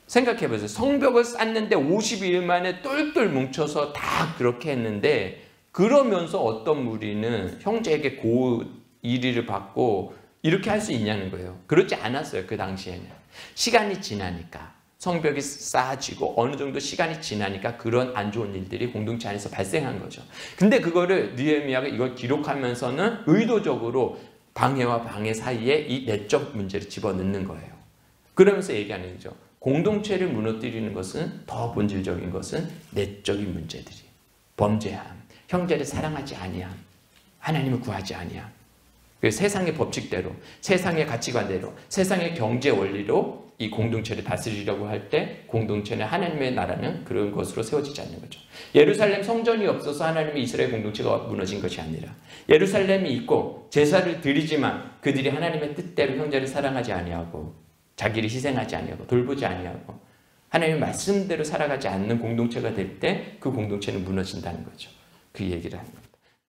생각해보세요. 성벽을 쌓는데 52일 만에 똘똘 뭉쳐서 다 그렇게 했는데, 그러면서 어떤 무리는 형제에게 고의리를 받고 이렇게 할 수 있냐는 거예요. 그렇지 않았어요. 그 당시에는. 시간이 지나니까, 성벽이 쌓아지고 어느 정도 시간이 지나니까 그런 안 좋은 일들이 공동체 안에서 발생한 거죠. 근데 그거를 느헤미야가 이걸 기록하면서는 의도적으로 방해와 방해 사이에 이 내적 문제를 집어넣는 거예요. 그러면서 얘기하는 거죠. 공동체를 무너뜨리는 것은, 더 본질적인 것은 내적인 문제들이, 범죄함, 형제를 사랑하지 아니함, 하나님을 구하지 아니함, 세상의 법칙대로, 세상의 가치관대로, 세상의 경제 원리로 이 공동체를 다스리려고 할 때 공동체는, 하나님의 나라는 그런 것으로 세워지지 않는 거죠. 예루살렘 성전이 없어서 하나님의 이스라엘 공동체가 무너진 것이 아니라, 예루살렘이 있고 제사를 드리지만 그들이 하나님의 뜻대로 형제를 사랑하지 아니하고 자기를 희생하지 아니하고 돌보지 아니하고 하나님의 말씀대로 살아가지 않는 공동체가 될 때 그 공동체는 무너진다는 거죠. 그 얘기를 하는 거죠.